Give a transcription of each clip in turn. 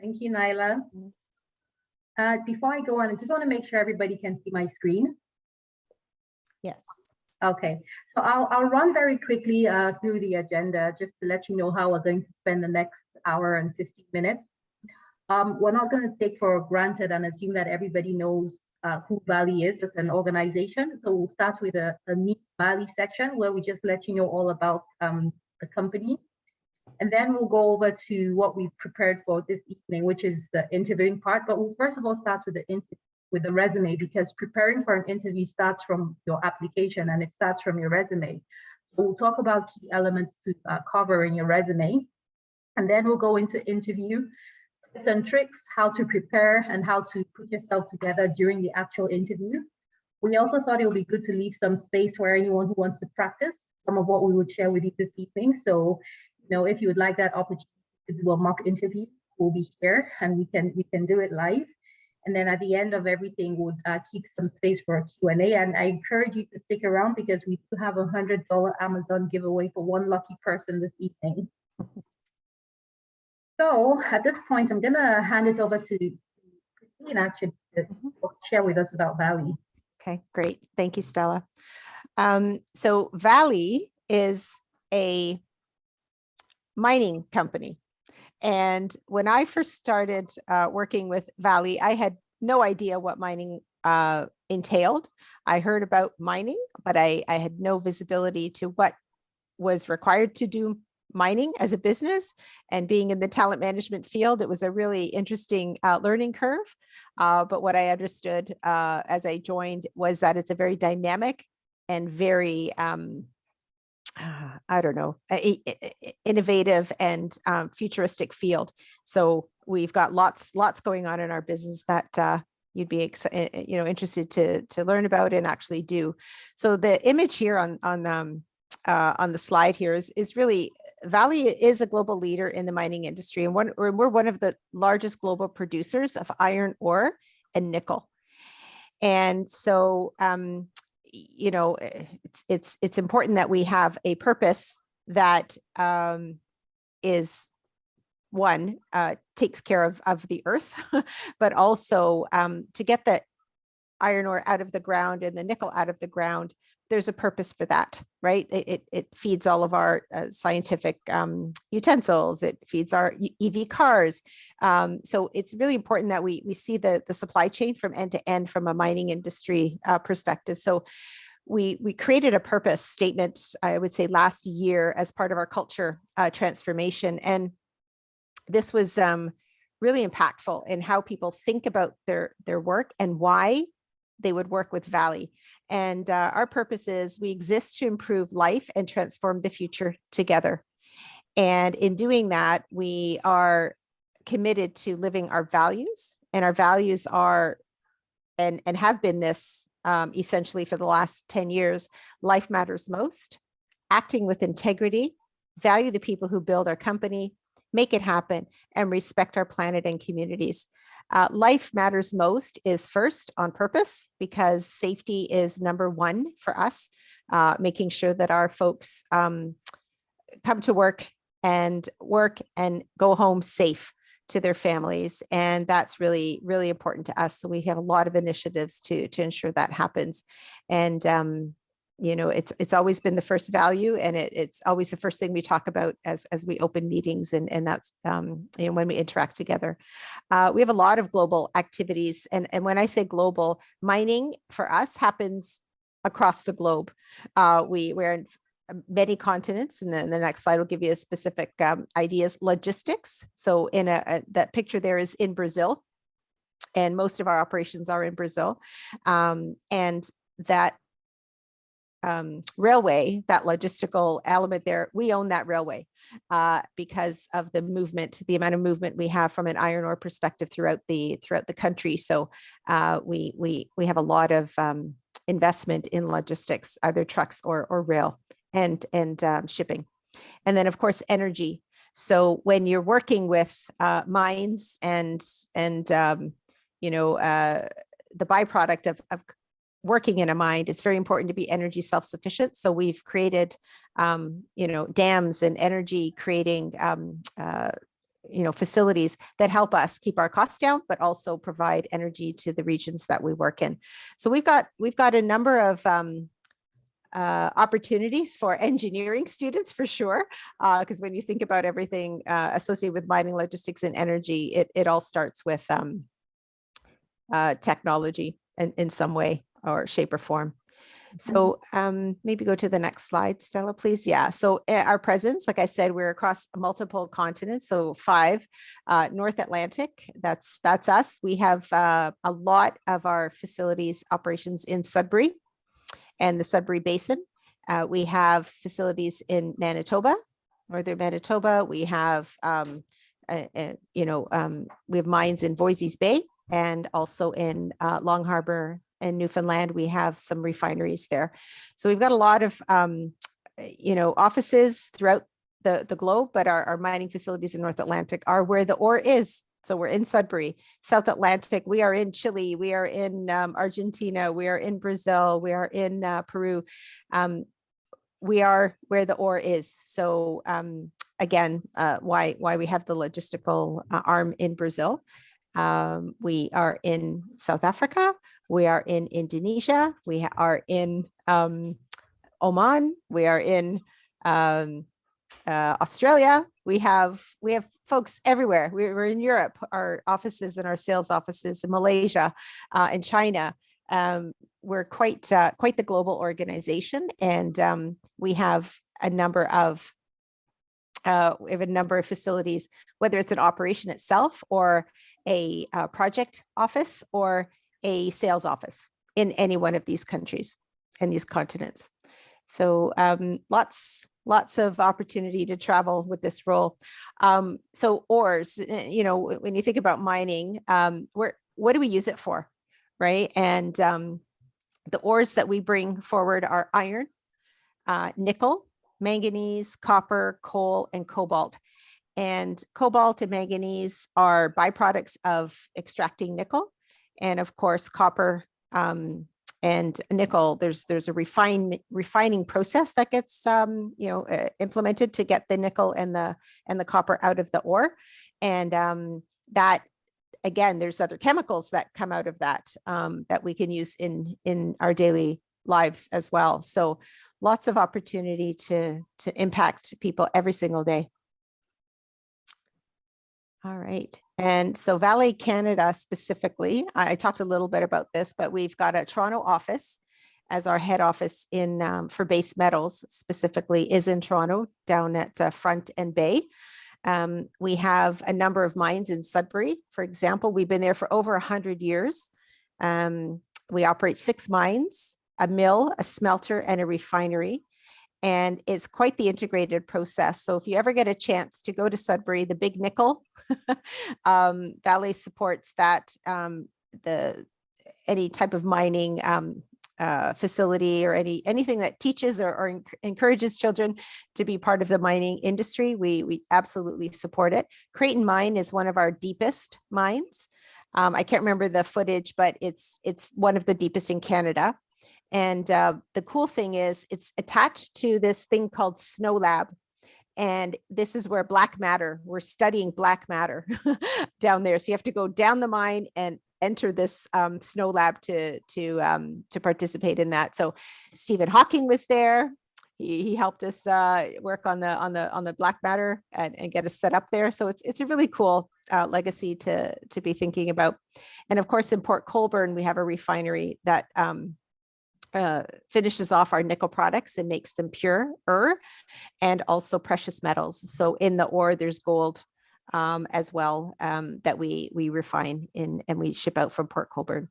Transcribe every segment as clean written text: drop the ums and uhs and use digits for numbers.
Thank you, Nyla. Before I go on, I just want to make sure everybody can see my screen. Yes. Okay, so I'll run very quickly through the agenda just to let you know how we're going to spend the next hour and 15 minutes. We're not going to take for granted and assume that everybody knows who Vale is as an organization. So we'll start with a Meet Vale section where we just let you know all about the company. And then we'll go over to what we've prepared for this evening, which is the interviewing part. But we'll first of all start with the resume, because preparing for an interview starts from your application and it starts from your resume. So we'll talk about key elements to cover in your resume. And then we'll go into interview, tips and tricks, how to prepare and how to put yourself together during the actual interview. We also thought it would be good to leave some space for anyone who wants to practice some of what we would share with you this evening. So, you know, if you would like that opportunity to do a mock interview, we'll be here and we can do it live. And then at the end of everything, we'll keep some space for a Q&A. And I encourage you to stick around because we do have a $100 Amazon giveaway for one lucky person this evening. So at this point, I'm gonna hand it over to Christine actually to share with us about Vale. Okay, great. Thank you, Stella. So Vale is a mining company. And when I first started working with Vale, I had no idea what mining entailed. I heard about mining, but I had no visibility to what was required to do mining as a business. And being in the talent management field, it was a really interesting learning curve. But what I understood as I joined was that it's a very dynamic and very I don't know, innovative and futuristic field. So we've got lots going on in our business that you'd be interested to learn about and actually do. So the image here on the slide here is really Vale is a global leader in the mining industry, and we're one of the largest global producers of iron ore and nickel. And so you know, it's important that we have a purpose that is one, takes care of the earth, but also to get the iron ore out of the ground and the nickel out of the ground. There's a purpose for that, right? It feeds all of our scientific utensils. It feeds our EV cars. So it's really important that we see the supply chain from end to end from a mining industry perspective. So we created a purpose statement, I would say last year, as part of our culture transformation. And this was really impactful in how people think about their work and why they would work with Vale. And our purpose is we exist to improve life and transform the future together. And in doing that, we are committed to living our values, and our values are and have been this essentially for the last 10 years. Life matters most, acting with integrity, value the people who build our company, make it happen, and respect our planet and communities. Life matters most is first on purpose, because safety is number one for us, making sure that our folks come to work and go home safe to their families. And that's really, really important to us. So we have a lot of initiatives to ensure that happens. And you know, it's always been the first value, and it's always the first thing we talk about as we open meetings, and that's you know, when we interact together. We have a lot of global activities, and when I say global, mining for us happens across the globe. We're in many continents, and then the next slide will give you a specific ideas. Logistics. So in that picture there is in Brazil, and most of our operations are in Brazil, and that railway, that logistical element there, we own that railway because of the movement, the amount of movement we have from an iron ore perspective throughout the country. So we have a lot of investment in logistics, either trucks or rail and shipping. And then of course, energy. So when you're working with mines and you know, the byproduct of working in a mine, it's very important to be energy self-sufficient. So we've created, you know, dams and energy creating facilities that help us keep our costs down, but also provide energy to the regions that we work in. So we've got a number of opportunities for engineering students for sure, because when you think about everything associated with mining, logistics, and energy, it all starts with technology in some way or shape or form. So maybe go to the next slide, Stella, please. Yeah. So our presence, like I said, we're across multiple continents. So 5, North Atlantic, that's us. We have a lot of our facilities operations in Sudbury and the Sudbury Basin. We have facilities in Manitoba, northern Manitoba. We have, we have mines in Voisey's Bay and also in Long Harbor and Newfoundland. We have some refineries there. So we've got a lot of, offices throughout the globe, but our mining facilities in North Atlantic are where the ore is. So we're in Sudbury. South Atlantic, we are in Chile, we are in Argentina, we are in Brazil, we are in Peru. We are where the ore is. So again, why we have the logistical arm in Brazil. We are in South Africa, we are in Indonesia, we are in Oman, we are in Australia. We have folks everywhere. We're in Europe, our offices and our sales offices in Malaysia, in China. We're quite the global organization, and we have a number of facilities, whether it's an operation itself or a project office or a sales office in any one of these countries and these continents. So lots of opportunity to travel with this role. So ores, when you think about mining, what do we use it for, right? And the ores that we bring forward are iron, nickel, manganese, copper, coal, and cobalt. And cobalt and manganese are byproducts of extracting nickel. And of course, copper and nickel, there's a refining process that gets implemented to get the nickel and the copper out of the ore. And that, again, there's other chemicals that come out of that that we can use in our daily lives as well. So lots of opportunity to impact people every single day. All right. And so Vale Canada specifically, I talked a little bit about this, but we've got a Toronto office as our head office for base metals, specifically is in Toronto, down at Front and Bay. We have a number of mines in Sudbury, for example. We've been there for over 100 years. We operate 6 mines, a mill, a smelter, and a refinery. And it's quite the integrated process. So if you ever get a chance to go to Sudbury, the big nickel, Vale supports that, any type of mining facility or anything that teaches or encourages children to be part of the mining industry. We absolutely support it. Creighton Mine is one of our deepest mines. I can't remember the footage, but it's one of the deepest in Canada. And the cool thing is it's attached to this thing called Snow Lab. And this is where black matter, we're studying black matter down there. So you have to go down the mine and enter this Snow Lab to participate in that. So Stephen Hawking was there. He helped us work on the black matter and get us set up there. So it's a really cool legacy to be thinking about. And of course, in Port Colborne, we have a refinery that finishes off our nickel products and makes them pure and also precious metals. So in the ore, there's gold as well that we refine and we ship out from Port Colborne.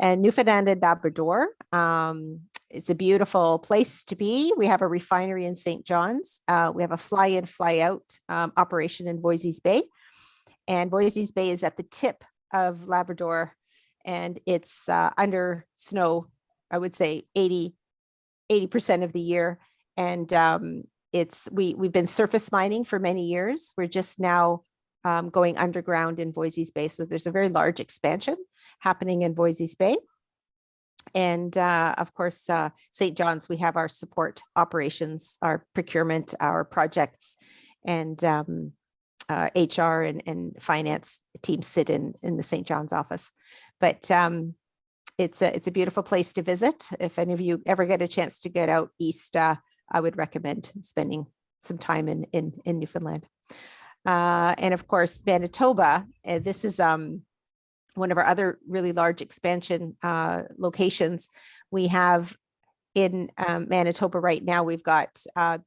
And Newfoundland and Labrador, it's a beautiful place to be. We have a refinery in St. John's. We have a fly-in, fly-out operation in Voisey's Bay. And Voisey's Bay is at the tip of Labrador, and it's under snow, I would say 80% of the year. And we've been surface mining for many years. We're just now going underground in Voisey's Bay. So there's a very large expansion happening in Voisey's Bay. And of course, St. John's, we have our support operations, our procurement, our projects, and HR and finance teams sit in the St. John's office. But it's a beautiful place to visit. If any of you ever get a chance to get out east, I would recommend spending some time in Newfoundland. And of course, Manitoba. This is one of our other really large expansion locations. We have in Manitoba right now, we've got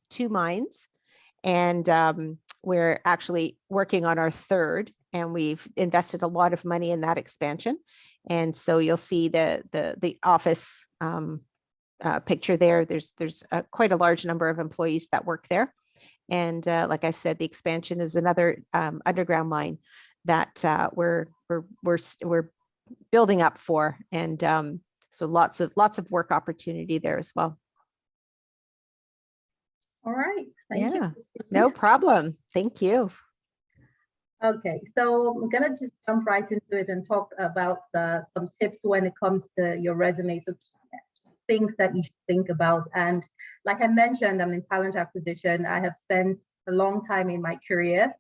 2 mines, and we're actually working on our 3rd, and we've invested a lot of money in that expansion. And so you'll see the office picture there. There's quite a large number of employees that work there. And like I said, the expansion is another underground mine that we're building up for, and so lots of work opportunity there as well. All right. Thank you. No problem. Thank you. Okay, so I'm gonna just jump right into it and talk about some tips when it comes to your resume. So things that you should think about. And like I mentioned, I'm in talent acquisition. I have spent a long time in my career,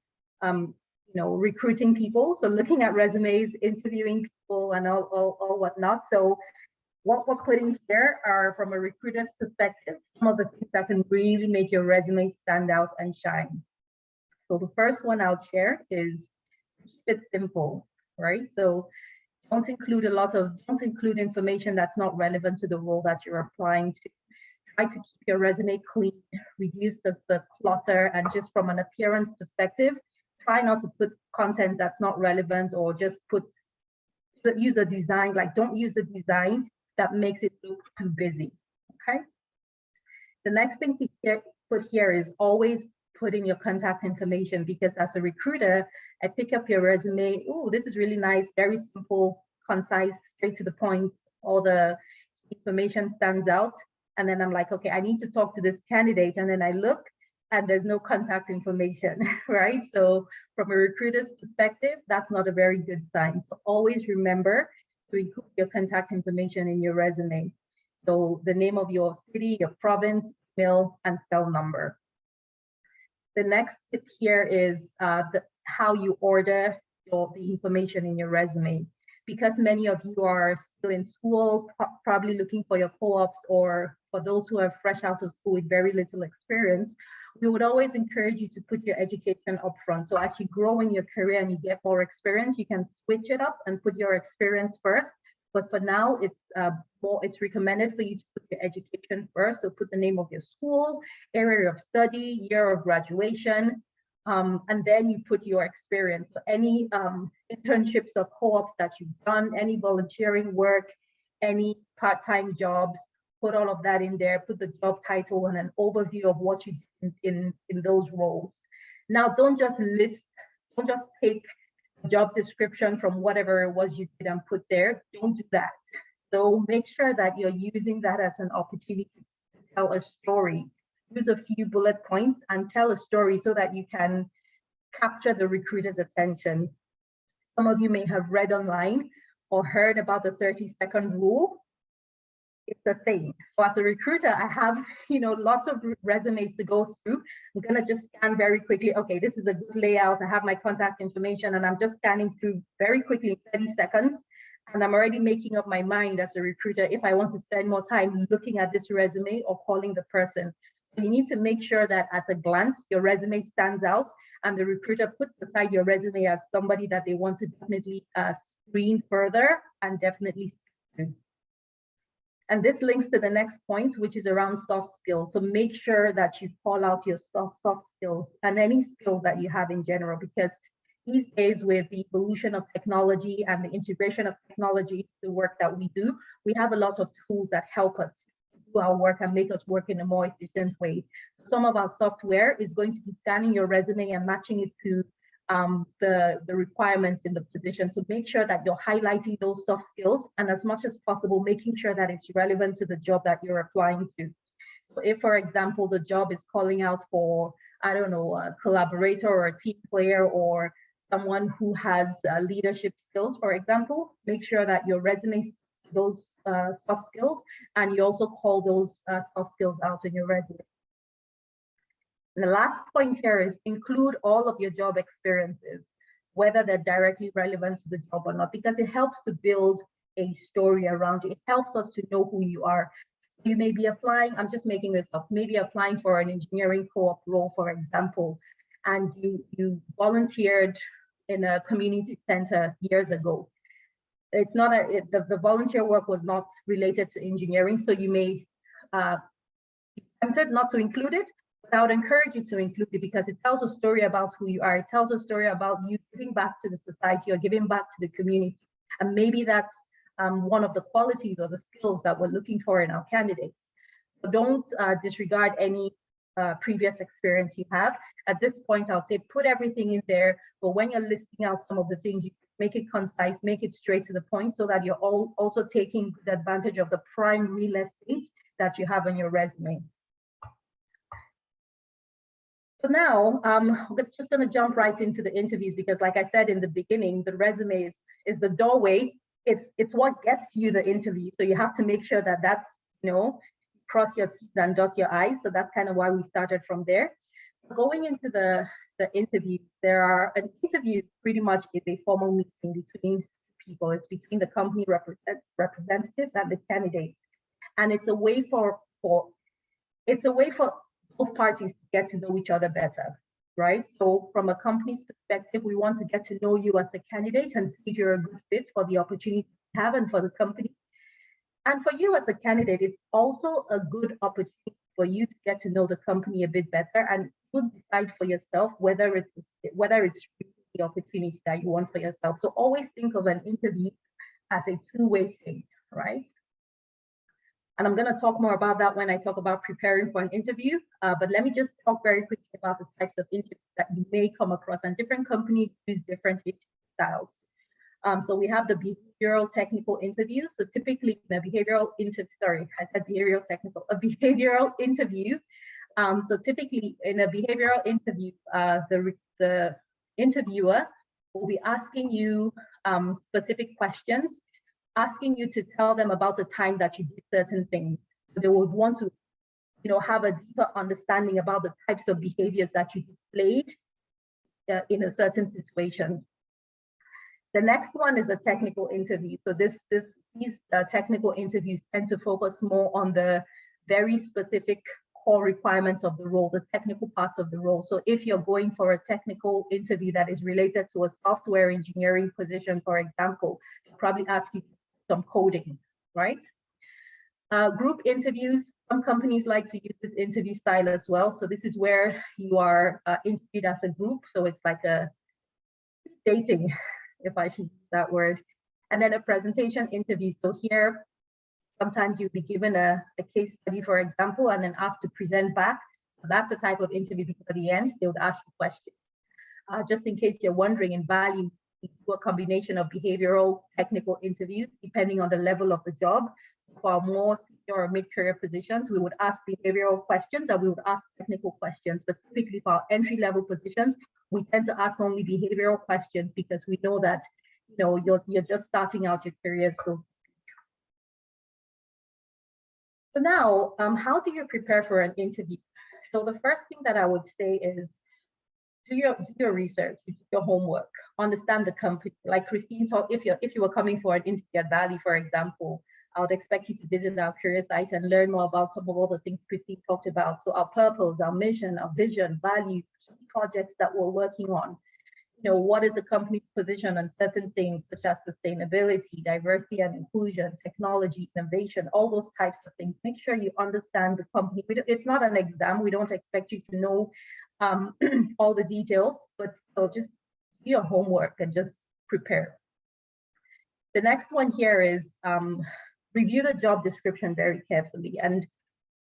recruiting people. So looking at resumes, interviewing people, and all whatnot. So what we're putting here are, from a recruiter's perspective, some of the things that can really make your resume stand out and shine. So the first one I'll share is keep it simple, right? So don't include information that's not relevant to the role that you're applying to. Try to keep your resume clean, reduce the clutter, and just from an appearance perspective, try not to put content that's not relevant, or just use a design, don't use a design that makes it look too busy, okay? The next thing to put here is always put in your contact information, because as a recruiter, I pick up your resume. Oh, this is really nice, very simple, concise, straight to the point. All the information stands out. And then I'm like, okay, I need to talk to this candidate. And then I look and there's no contact information, right? So from a recruiter's perspective, that's not a very good sign. So always remember to include your contact information in your resume. So the name of your city, your province, email, and cell number. The next tip here is how you order the information in your resume. Because many of you are still in school, probably looking for your co-ops, or for those who are fresh out of school with very little experience, we would always encourage you to put your education up front. So as you grow in your career and you get more experience, you can switch it up and put your experience first. But for now, it's recommended for you to put your education first. So put the name of your school, area of study, year of graduation, and then you put your experience. So any internships or co-ops that you've done, any volunteering work, any part-time jobs, put all of that in there. Put the job title and an overview of what you did in those roles. Now, don't just take job description from whatever it was you did and put there. Don't do that. So make sure that you're using that as an opportunity to tell a story. Use a few bullet points and tell a story so that you can capture the recruiter's attention. Some of you may have read online or heard about the 30-second rule. It's a thing. So as a recruiter, I have lots of resumes to go through. I'm gonna just scan very quickly. Okay, this is a good layout. I have my contact information, and I'm just scanning through very quickly in 30 seconds. And I'm already making up my mind as a recruiter if I want to spend more time looking at this resume or calling the person. So you need to make sure that at a glance, your resume stands out, and the recruiter puts aside your resume as somebody that they want to definitely screen further and definitely. And this links to the next point, which is around soft skills. So make sure that you call out your soft skills and any skills that you have in general, because these days, with the evolution of technology and the integration of technology to the work that we do, we have a lot of tools that help us do our work and make us work in a more efficient way. Some of our software is going to be scanning your resume and matching it to the requirements in the position. So make sure that you're highlighting those soft skills, and as much as possible, making sure that it's relevant to the job that you're applying to. So if, for example, the job is calling out for, I don't know, a collaborator or a team player, or someone who has leadership skills, for example, make sure that your resume those soft skills, and you also call those soft skills out in your resume. And the last point here is include all of your job experiences, whether they're directly relevant to the job or not, because it helps to build a story around you. It helps us to know who you are. You may be applying, I'm just making this up, maybe applying for an engineering co-op role, for example, and you volunteered in a community center years ago. It's not the volunteer work was not related to engineering, so you may be tempted not to include it, but I would encourage you to include it because it tells a story about who you are. It tells a story about you giving back to the society or giving back to the community. And maybe that's one of the qualities or the skills that we're looking for in our candidates. So don't disregard any previous experience you have. At this point, I'll say put everything in there, but when you're listing out some of the things, you make it concise, make it straight to the point so that you're also taking good advantage of the prime real estate that you have on your resume. So now, we're just going to jump right into the interviews because, like I said in the beginning, the resume is the doorway. It's what gets you the interview. So you have to make sure that that's, cross your T's and dot your I's. So that's kind of why we started from there. So going into the interview, an interview pretty much is a formal meeting between people. It's between the company representatives and the candidates. And it's a way for both parties to get to know each other better, right? So from a company's perspective, we want to get to know you as a candidate and see if you're a good fit for the opportunity you have and for the company. And for you as a candidate, it's also a good opportunity for you to get to know the company a bit better and you decide for yourself whether it's the opportunity that you want for yourself. So always think of an interview as a two-way thing, right? And I'm going to talk more about that when I talk about preparing for an interview. But let me just talk very quickly about the types of interviews that you may come across, and different companies use different interview styles. So we have the behavioral technical interviews. So typically in a behavioral interview, so typically in a behavioral interview, the interviewer will be asking you specific questions, asking you to tell them about the time that you did certain things. So they would want to, have a deeper understanding about the types of behaviors that you displayed in a certain situation. The next one is a technical interview. So these technical interviews tend to focus more on the very specific core requirements of the role, the technical parts of the role. So if you're going for a technical interview that is related to a software engineering position, for example, they'll probably ask you some coding, right? Group interviews, some companies like to use this interview style as well. So this is where you are interviewed as a group. So it's like a dating, if I should use that word. And then a presentation interview. So here, sometimes you'll be given a case study, for example, and then asked to present back. So that's the type of interview because at the end, they would ask you questions. Just in case you're wondering, in Vale, we do a combination of behavioral technical interviews, depending on the level of the job. For our more senior or mid-career positions, we would ask behavioral questions and we would ask technical questions. But typically for our entry-level positions, we tend to ask only behavioral questions because we know that you're just starting out your career. So now, how do you prepare for an interview? So the first thing that I would say is do your research, do your homework, understand the company. Like Christine talked, if you were coming for an interview at Vale, for example, I would expect you to visit our career site and learn more about some of all the things Christine talked about. So our purpose, our mission, our vision, values, projects that we're working on. What is the company's position on certain things such as sustainability, diversity and inclusion, technology, innovation, all those types of things. Make sure you understand the company. It's not an exam. We don't expect you to know all the details, but so just do your homework and just prepare. The next one here is review the job description very carefully. And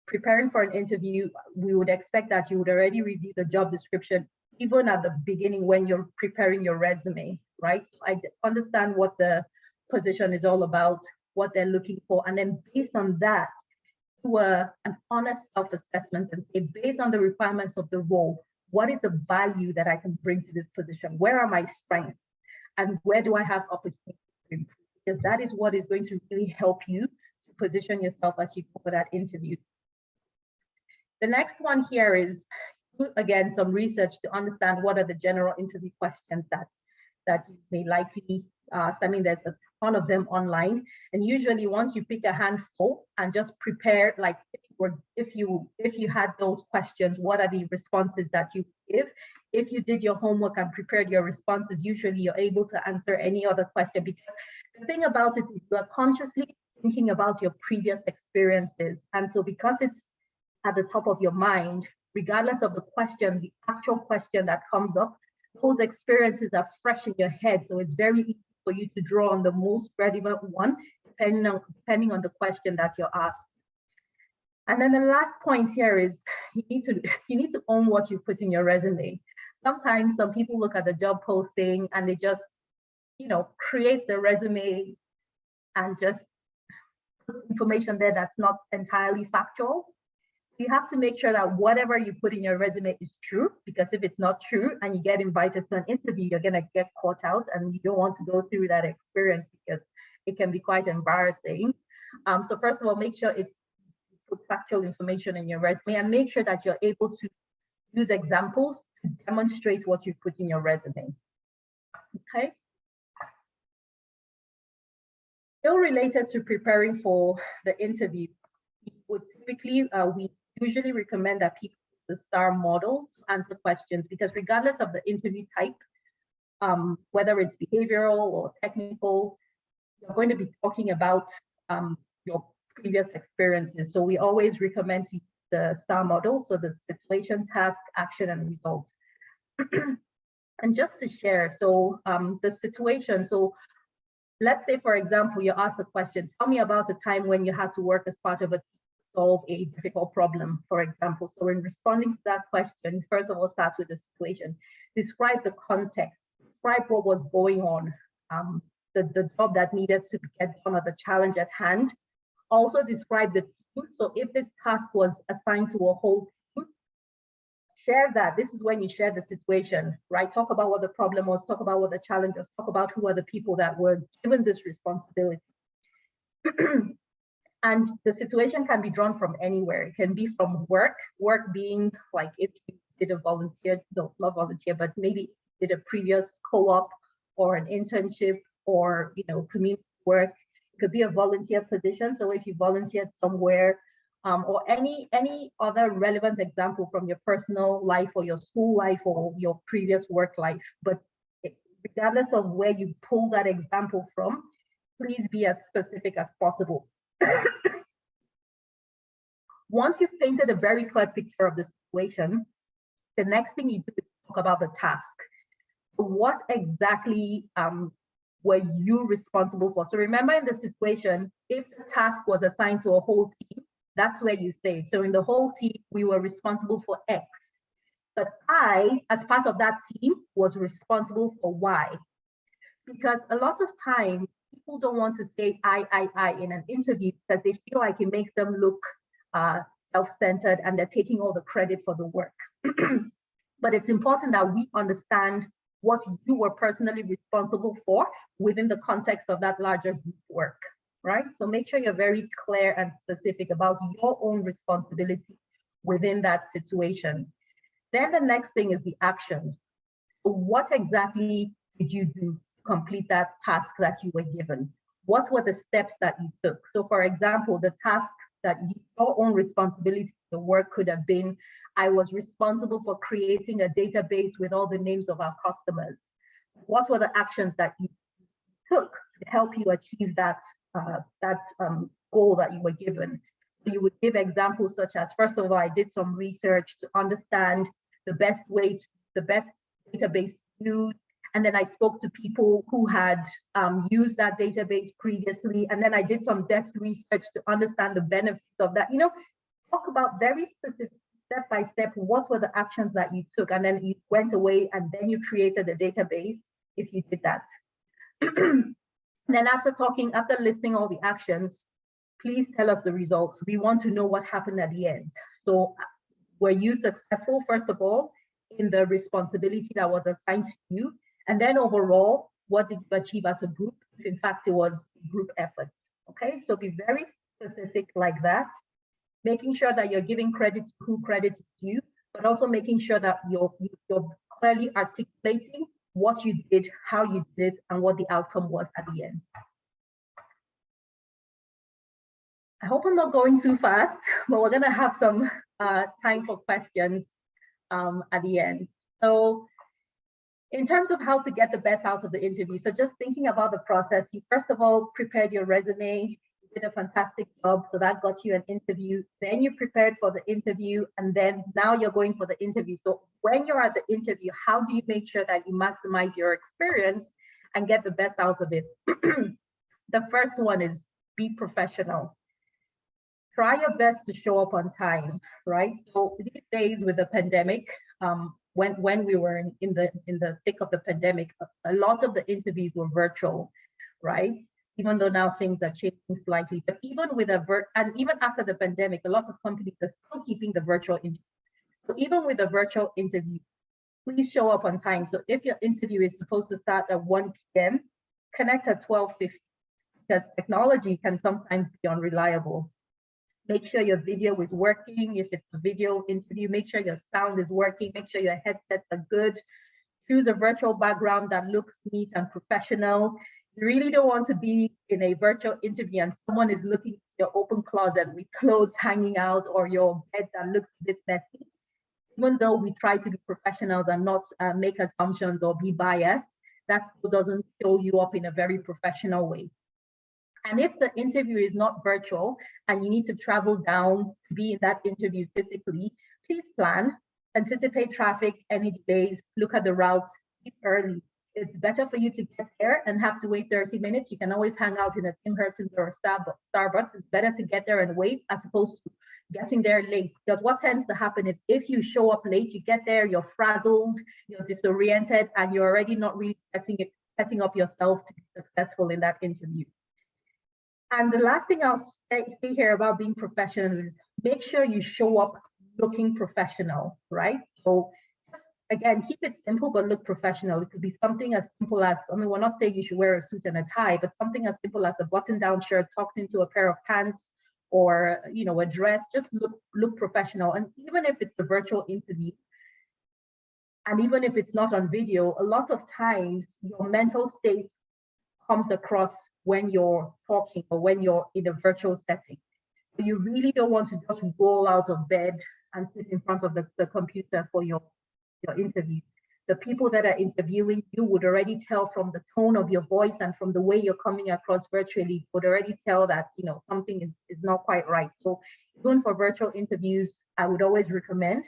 preparing for an interview, we would expect that you would already review the job description even at the beginning when you're preparing your resume, right? So I understand what the position is all about, what they're looking for, and then based on that, do an honest self-assessment and say, based on the requirements of the role, what is the value that I can bring to this position? Where are my strengths? And where do I have opportunity to improve? Because that is what is going to really help you to position yourself as you go for that interview. The next one here is do, again, some research to understand what are the general interview questions that you may likely ask. I mean, there's a ton of them online, and usually once you pick a handful and just prepare, like if you had those questions, what are the responses that you give? If you did your homework and prepared your responses, usually you're able to answer any other question, because the thing about it is you are consciously thinking about your previous experiences. And so because it's at the top of your mind, regardless of the question, the actual question that comes up, those experiences are fresh in your head. So it's very easy for you to draw on the most relevant one, depending on the question that you're asked. And then the last point here is you need to own what you put in your resume. Sometimes some people look at the job posting and they just, create the resume and just put information there that's not entirely factual. You have to make sure that whatever you put in your resume is true, because if it's not true and you get invited to an interview, you're going to get caught out, and you don't want to go through that experience because it can be quite embarrassing. So first of all, make sure it's put factual information in your resume, and make sure that you're able to use examples to demonstrate what you put in your resume. Okay. Still related to preparing for the interview, we usually recommend that people use the STAR model to answer questions, because regardless of the interview type, whether it's behavioral or technical, you're going to be talking about your previous experiences. So we always recommend to use the STAR model, so the situation, task, action, and result. And just to share, so the situation, so let's say, for example, you're asked a question, tell me about a time when you had to work as part of a team to solve a difficult problem, for example. So in responding to that question, first of all, start with the situation. Describe the context, describe what was going on, the job that needed to get done, or the challenge at hand. Also describe the team. So if this task was assigned to a whole team, share that. This is when you share the situation, right? Talk about what the problem was, talk about what the challenge was, talk about who are the people that were given this responsibility. And the situation can be drawn from anywhere. It can be from work being like if you did a volunteer, no, not volunteer, but maybe did a previous co-op or an internship or community work. It could be a volunteer position. So if you volunteered somewhere, or any other relevant example from your personal life or your school life or your previous work life. But regardless of where you pull that example from, please be as specific as possible. Once you've painted a very clear picture of the situation, the next thing you do is talk about the task. What exactly were you responsible for? So remember, in the situation, if the task was assigned to a whole team, that's where you say, so in the whole team, we were responsible for X. But I, as part of that team, was responsible for Y. Because a lot of time, people don't want to say I in an interview because they feel like it makes them look self-centered and they're taking all the credit for the work. But it's important that we understand what you were personally responsible for within the context of that larger group work, right? So make sure you're very clear and specific about your own responsibility within that situation. Then the next thing is the action. So what exactly did you do to complete that task that you were given? What were the steps that you took? So for example, the task that your own responsibility, the work could have been, I was responsible for creating a database with all the names of our customers. What were the actions that you took to help you achieve that goal that you were given? So you would give examples such as, first of all, I did some research to understand the best database to use. And then I spoke to people who had used that database previously. And then I did some desk research to understand the benefits of that. Talk about very specific, step by step, what were the actions that you took? And then you went away and then you created a database if you did that. Then after listing all the actions, please tell us the results. We want to know what happened at the end. So were you successful, first of all, in the responsibility that was assigned to you? And then overall, what did you achieve as a group, if in fact it was a group effort? Okay, so be very specific like that, making sure that you're giving credit to who credit is due, but but also making sure that you're clearly articulating what you did, how you did, and what the outcome was at the end. I hope I'm not going too fast, but we're gonna have some time for questions at the end. So in terms of how to get the best out of the interview, so just thinking about the process, you first of all prepared your resume, you did a fantastic job, so that got you an interview. Then you prepared for the interview, and then now you're going for the interview. So when you're at the interview, how do you make sure that you maximize your experience and get the best out of it? The first one is be professional. Try your best to show up on time, right? So these days with the pandemic, when we were in the thick of the pandemic, a lot of the interviews were virtual, right? Even though now things are changing slightly, but even with and even after the pandemic, a lot of companies are still keeping the virtual interview. So even with a virtual interview, please show up on time. So if your interview is supposed to start at 1 p.m., connect at 12:50, because technology can sometimes be unreliable. Make sure your video is working. If it's a video interview, make sure your sound is working. Make sure your headsets are good. Choose a virtual background that looks neat and professional. You really don't want to be in a virtual interview and someone is looking at your open closet with clothes hanging out, or your bed that looks a bit messy. Even though we try to be professionals and not make assumptions or be biased, that still doesn't show you up in a very professional way. And if the interview is not virtual and you need to travel down to be in that interview physically, please plan, anticipate traffic, any delays, look at the routes, leave early. It's better for you to get there and have to wait 30 minutes. You can always hang out in a Tim Hortons or a Starbucks. It's better to get there and wait as opposed to getting there late. Because what tends to happen is if you show up late, you get there, you're frazzled, you're disoriented, and you're already not really setting up yourself to be successful in that interview. And the last thing I'll say here about being professional is make sure you show up looking professional, right? So again, keep it simple, but look professional. It could be something as simple as, I mean, we're not saying you should wear a suit and a tie, but something as simple as a button-down shirt tucked into a pair of pants, or, you know, a dress. Just look professional. And even if it's a virtual interview, and even if it's not on video, a lot of times your mental state comes across when you're talking or when you're in a virtual setting. So you really don't want to just roll out of bed and sit in front of the computer for your interview. The people that are interviewing you would already tell from the tone of your voice and from the way you're coming across virtually, would already tell that, you know, something is not quite right. So even for virtual interviews, I would always recommend,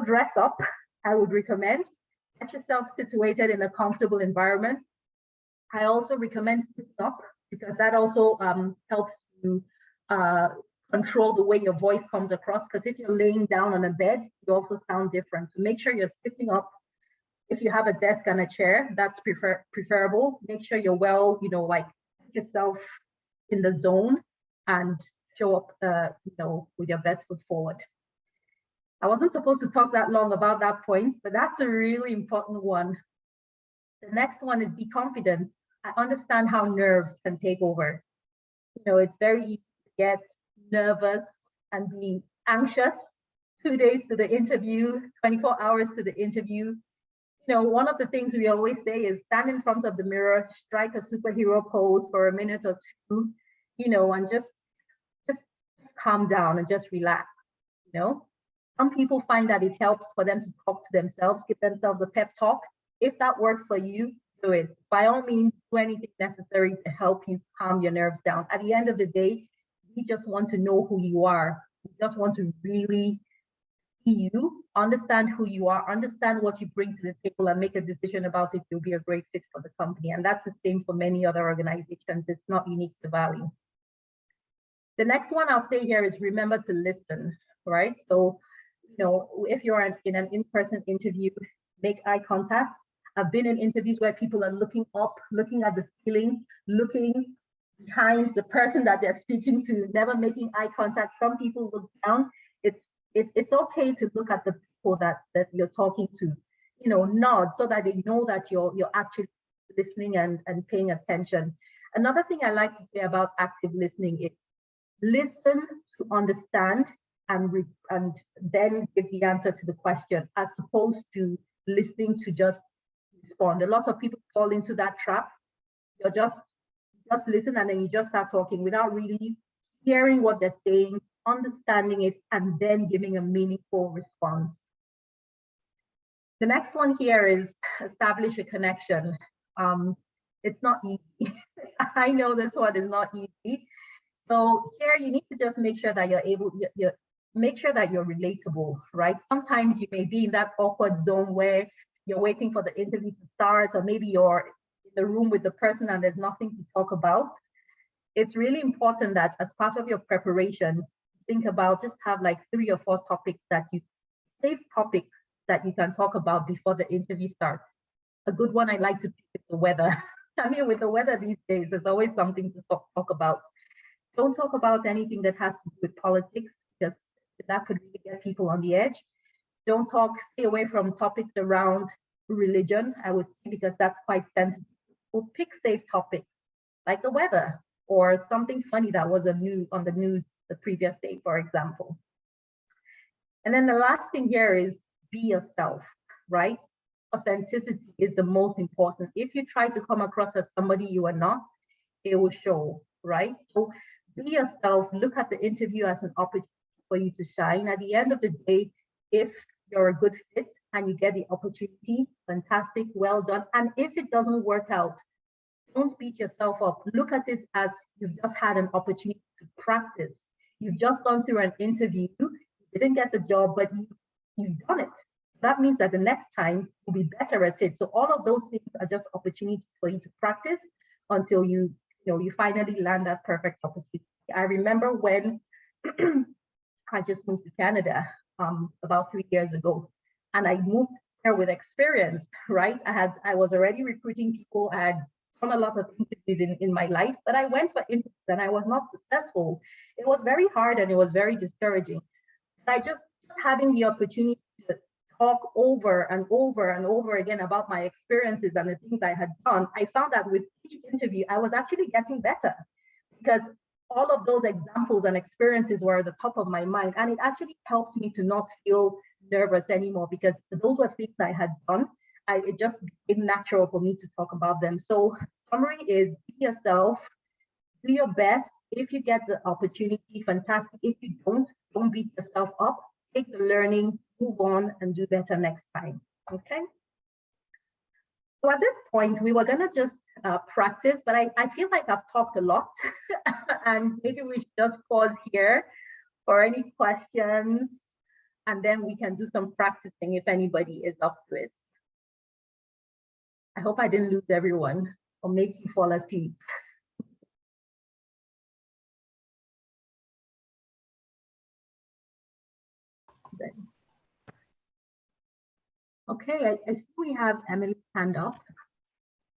dress up. I would recommend, get yourself situated in a comfortable environment. I also recommend sitting up, because that also helps to control the way your voice comes across. Because if you're laying down on a bed, you also sound different. So make sure you're sitting up. If you have a desk and a chair, that's preferable. Make sure you're well, you know, like put yourself in the zone and show up, you know, with your best foot forward. I wasn't supposed to talk that long about that point, but that's a really important one. The next one is be confident. I understand how nerves can take over. You know, it's very easy to get nervous and be anxious 2 days to the interview, 24 hours to the interview. You know, one of the things we always say is stand in front of the mirror, strike a superhero pose for a minute or two, you know, and just calm down and just relax, you know. Some people find that it helps for them to talk to themselves, give themselves a pep talk. If that works for you, do it. By all means, do anything necessary to help you calm your nerves down. At the end of the day, we just want to know who you are. We just want to really see you, understand who you are, understand what you bring to the table, and make a decision about if you'll be a great fit for the company. And that's the same for many other organizations. It's not unique to Vale. The next one I'll say here is remember to listen, right? So, you know, if you're in an in-person interview, make eye contact. I've been in interviews where people are looking up, looking at the ceiling, looking behind the person that they're speaking to, never making eye contact. Some people look down. It's okay to look at the people that you're talking to, you know, nod so that they know that you're actually listening and paying attention. Another thing I like to say about active listening is listen to understand and then give the answer to the question, as opposed to listening to just respond. A lot of people fall into that trap. You're just listen, and then you just start talking without really hearing what they're saying, understanding it, and then giving a meaningful response. The next one here is establish a connection. It's not easy. I know this one is not easy. So here you need to just make sure that make sure that you're relatable, right? Sometimes you may be in that awkward zone where you're waiting for the interview to start, or maybe you're in the room with the person and there's nothing to talk about. It's really important that as part of your preparation, think about, just have like 3 or 4 topics safe topics that you can talk about before the interview starts. A good one I like to pick is the weather. I mean, with the weather these days, there's always something to talk about. Don't talk about anything that has to do with politics, because that could really get people on the edge. Stay away from topics around religion, I would say, because that's quite sensitive. We'll pick safe topics like the weather or something funny that was on the news the previous day, for example. And then the last thing here is be yourself, right? Authenticity is the most important. If you try to come across as somebody you are not, it will show, right? So be yourself. Look at the interview as an opportunity for you to shine. At the end of the day, if you're a good fit and you get the opportunity, fantastic, well done. And if it doesn't work out, don't beat yourself up. Look at it as you've just had an opportunity to practice. You've just gone through an interview, you didn't get the job, but you've done it. That means that the next time you'll be better at it. So all of those things are just opportunities for you to practice until you finally land that perfect opportunity. I remember when I just moved to Canada about 3 years ago, and I moved here with experience, right? I was already recruiting people. I had done a lot of interviews in my life, but I went for interviews and I was not successful. It was very hard and it was very discouraging. I just having the opportunity to talk over and over and over again about my experiences and the things I had done, I found that with each interview, I was actually getting better, because all of those examples and experiences were at the top of my mind. And it actually helped me to not feel nervous anymore, because those were things I had done. It just became natural for me to talk about them. So summary is be yourself, do your best. If you get the opportunity, fantastic. If you don't beat yourself up. Take the learning, move on, and do better next time. Okay. So at this point, we were gonna just practice, but I feel like I've talked a lot, and maybe we should just pause here for any questions, and then we can do some practicing if anybody is up to it. I hope I didn't lose everyone or make you fall asleep. Okay, I think we have Emily's hand up.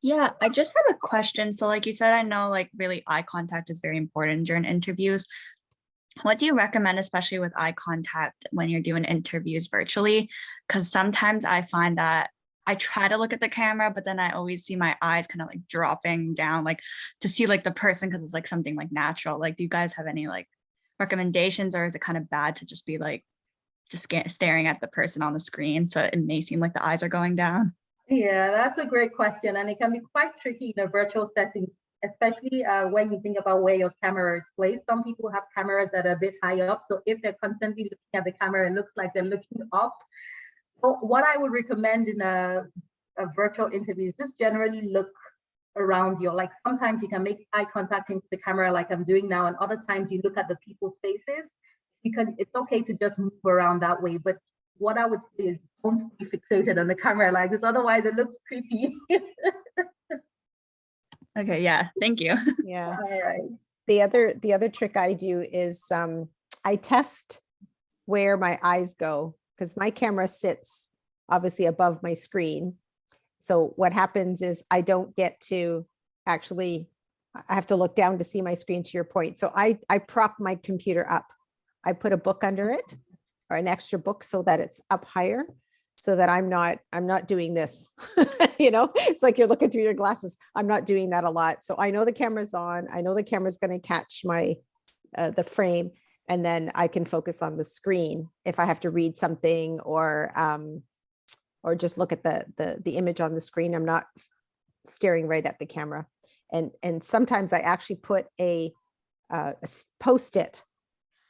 Yeah, I just have a question. So like you said, I know like really eye contact is very important during interviews. What do you recommend, especially with eye contact when you're doing interviews virtually? Because sometimes I find that I try to look at the camera, but then I always see my eyes kind of like dropping down, like to see like the person, because it's like something like natural. Like, do you guys have any like recommendations, or is it kind of bad to just be like just staring at the person on the screen, so it may seem like the eyes are going down? Yeah, that's a great question, and it can be quite tricky in a virtual setting, especially when you think about where your camera is placed. Some people have cameras that are a bit high up, so if they're constantly looking at the camera, it looks like they're looking up. So what I would recommend in a virtual interview is just generally look around you. Like sometimes you can make eye contact into the camera like I'm doing now, and other times you look at the people's faces. It's okay to just move around that way, but what I would say is don't stay fixated on the camera like this, otherwise it looks creepy. Okay, yeah, thank you. Yeah. All right. The other trick I do is I test where my eyes go, because my camera sits obviously above my screen. So what happens is I don't get to actually, I have to look down to see my screen, to your point. So I prop my computer up. I put a book under it, or an extra book, so that it's up higher, so that I'm not doing this. It's like you're looking through your glasses. I'm not doing that a lot. So I know the camera's on. I know the camera's going to catch my the frame. And then I can focus on the screen if I have to read something or just look at the image on the screen. I'm not staring right at the camera. And sometimes I actually put a Post-it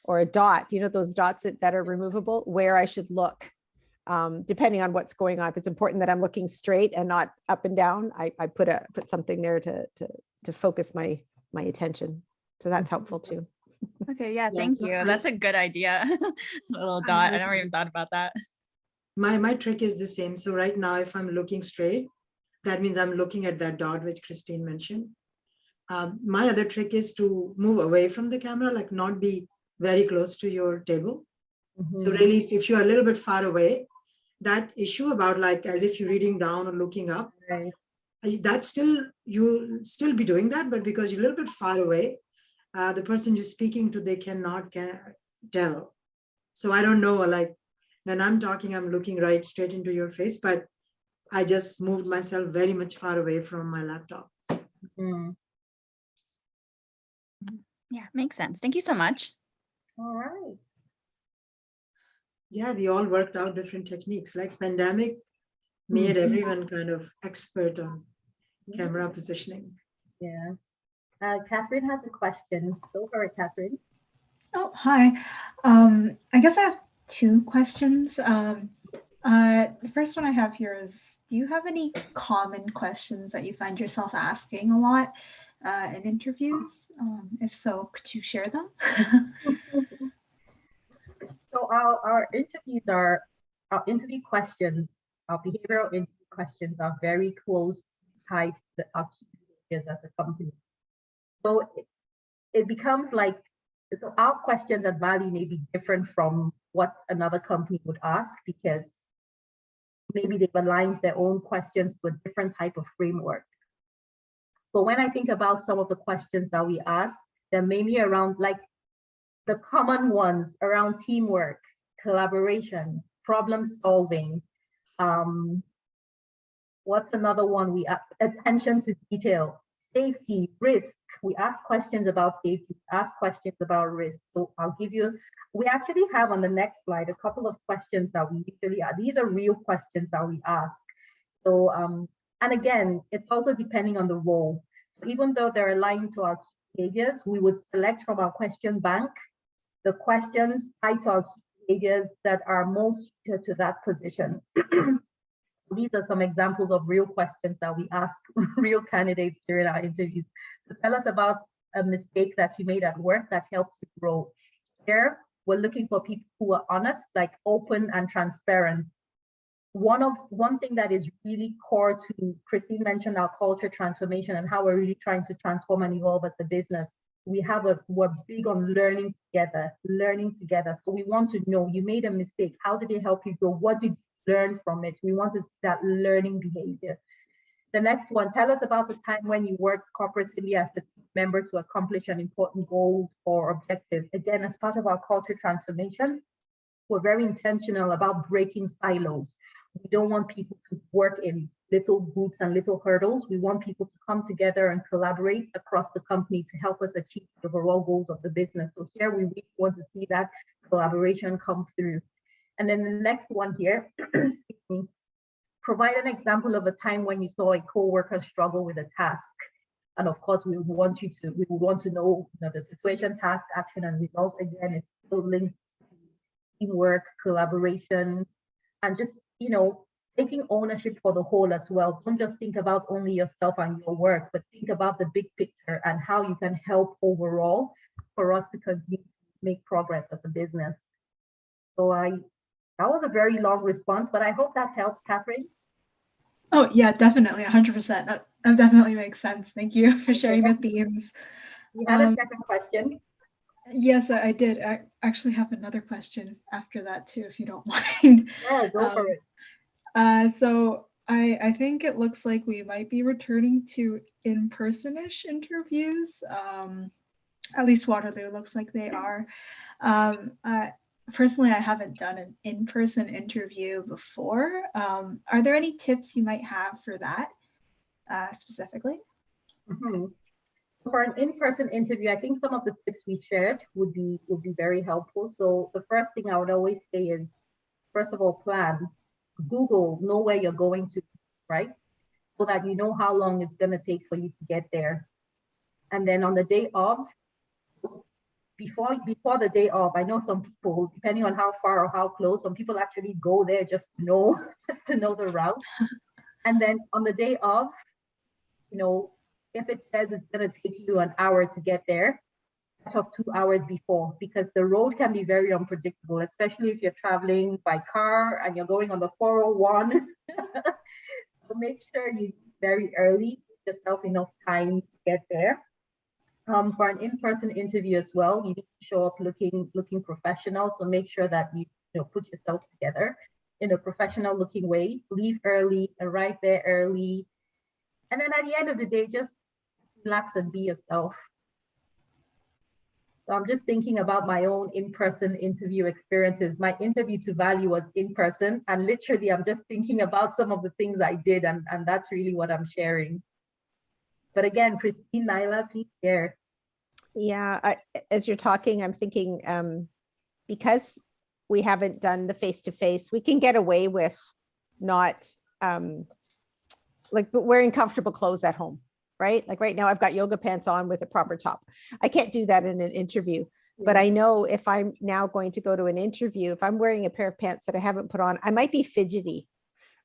or a dot, those dots that are removable, where I should look, depending on what's going on. If it's important that I'm looking straight and not up and down, I put something there to focus my attention. So that's helpful too. Okay, yeah, Yeah, thank so you. That's a good idea. The little dot. I never even thought about that. My trick is the same. So right now, if I'm looking straight, that means I'm looking at that dot which Christine mentioned. My other trick is to move away from the camera, like not be very close to your table. So really, if you are a little bit far away, that issue about like as if you're reading down or looking up, Right. that's still, you'll still be doing that, but because you're a little bit far away, the person you're speaking to, they cannot tell. So I don't know, like when I'm talking, I'm looking right straight into your face, but I just moved myself very much far away from my laptop. Mm. Yeah, makes sense. Thank you so much. All right. Yeah, we all worked out different techniques. Like pandemic made everyone kind of expert on camera positioning. Yeah. Catherine has a question. Go for it, Catherine. Oh, hi. I guess I have two questions. The first one I have here is, do you have any common questions that you find yourself asking a lot in interviews? If so, could you share them? So our interview questions, our behavioral interview questions are very close tied to our key behaviors as a company. So it becomes like, so our questions at Vale may be different from what another company would ask, because maybe they've aligned their own questions to a different type of framework. So when I think about some of the questions that we ask, they're mainly around like the common ones around teamwork, collaboration, problem solving. What's another one? We attention to detail, safety, risk. We ask questions about safety, ask questions about risk. So I'll give you, we actually have on the next slide a couple of questions that we usually ask. These are real questions that we ask. So, and again, it's also depending on the role. So even though they're aligned to our behaviors, we would select from our question bank the questions tied to our behaviors that are most suited to that position. These are some examples of real questions that we ask real candidates during our interviews. So tell us about a mistake that you made at work that helps you grow. Here, we're looking for people who are honest, like open and transparent. One thing that is really core to, Christine mentioned our culture transformation and how we're really trying to transform and evolve as a business. We're big on learning together. So we want to know, you made a mistake. How did it help you grow? What did you learn from it? We want to see that learning behavior. The next one, tell us about the time when you worked cooperatively as a team member to accomplish an important goal or objective. Again, as part of our culture transformation, we're very intentional about breaking silos. We don't want people to work in little groups and little hurdles. We want people to come together and collaborate across the company to help us achieve the overall goals of the business. So here we really want to see that collaboration come through. And then the next one here, provide an example of a time when you saw a co-worker struggle with a task. And of course, we would want to know, the situation, task, action, and result. Again, it's still linked to teamwork, collaboration, and just, taking ownership for the whole as well. Don't just think about only yourself and your work, but think about the big picture and how you can help overall for us to continue to make progress as a business. So that was a very long response, but I hope that helps, Catherine. Oh yeah, definitely, 100%. That definitely makes sense. Thank you for sharing the themes. You had a second question? Yes, I did. I actually have another question after that too, if you don't mind. Yeah, go for it. So I think it looks like we might be returning to in-person-ish interviews. At least Waterloo looks like they are. Personally, I haven't done an in-person interview before. Are there any tips you might have for that specifically? Mm-hmm. For an in-person interview, I think some of the tips we shared would be very helpful. So the first thing I would always say is, first of all, plan. Google, know where you're going to, right? So that you know how long it's going to take for you to get there. And then on the day of, before the day of, I know some people, depending on how far or how close, some people actually go there just to know just to know the route. And then on the day of, you know, if it says it's going to take you an hour to get there, set off 2 hours before, because the road can be very unpredictable, especially if you're traveling by car and you're going on the 401. So make sure you very early, give yourself enough time to get there. For an in-person interview as well, you need to show up looking professional. So make sure that you put yourself together in a professional looking way. Leave early, arrive there early. And then at the end of the day, just relax and be yourself. So I'm just thinking about my own in-person interview experiences. My interview to Vale was in person, and literally I'm just thinking about some of the things I did, and that's really what I'm sharing. But again, Christine, Naila, please share. Yeah, as you're talking, I'm thinking because we haven't done the face-to-face, we can get away with not like wearing comfortable clothes at home, right? Like right now I've got yoga pants on with a proper top. I can't do that in an interview, but I know if I'm now going to go to an interview, if I'm wearing a pair of pants that I haven't put on, I might be fidgety,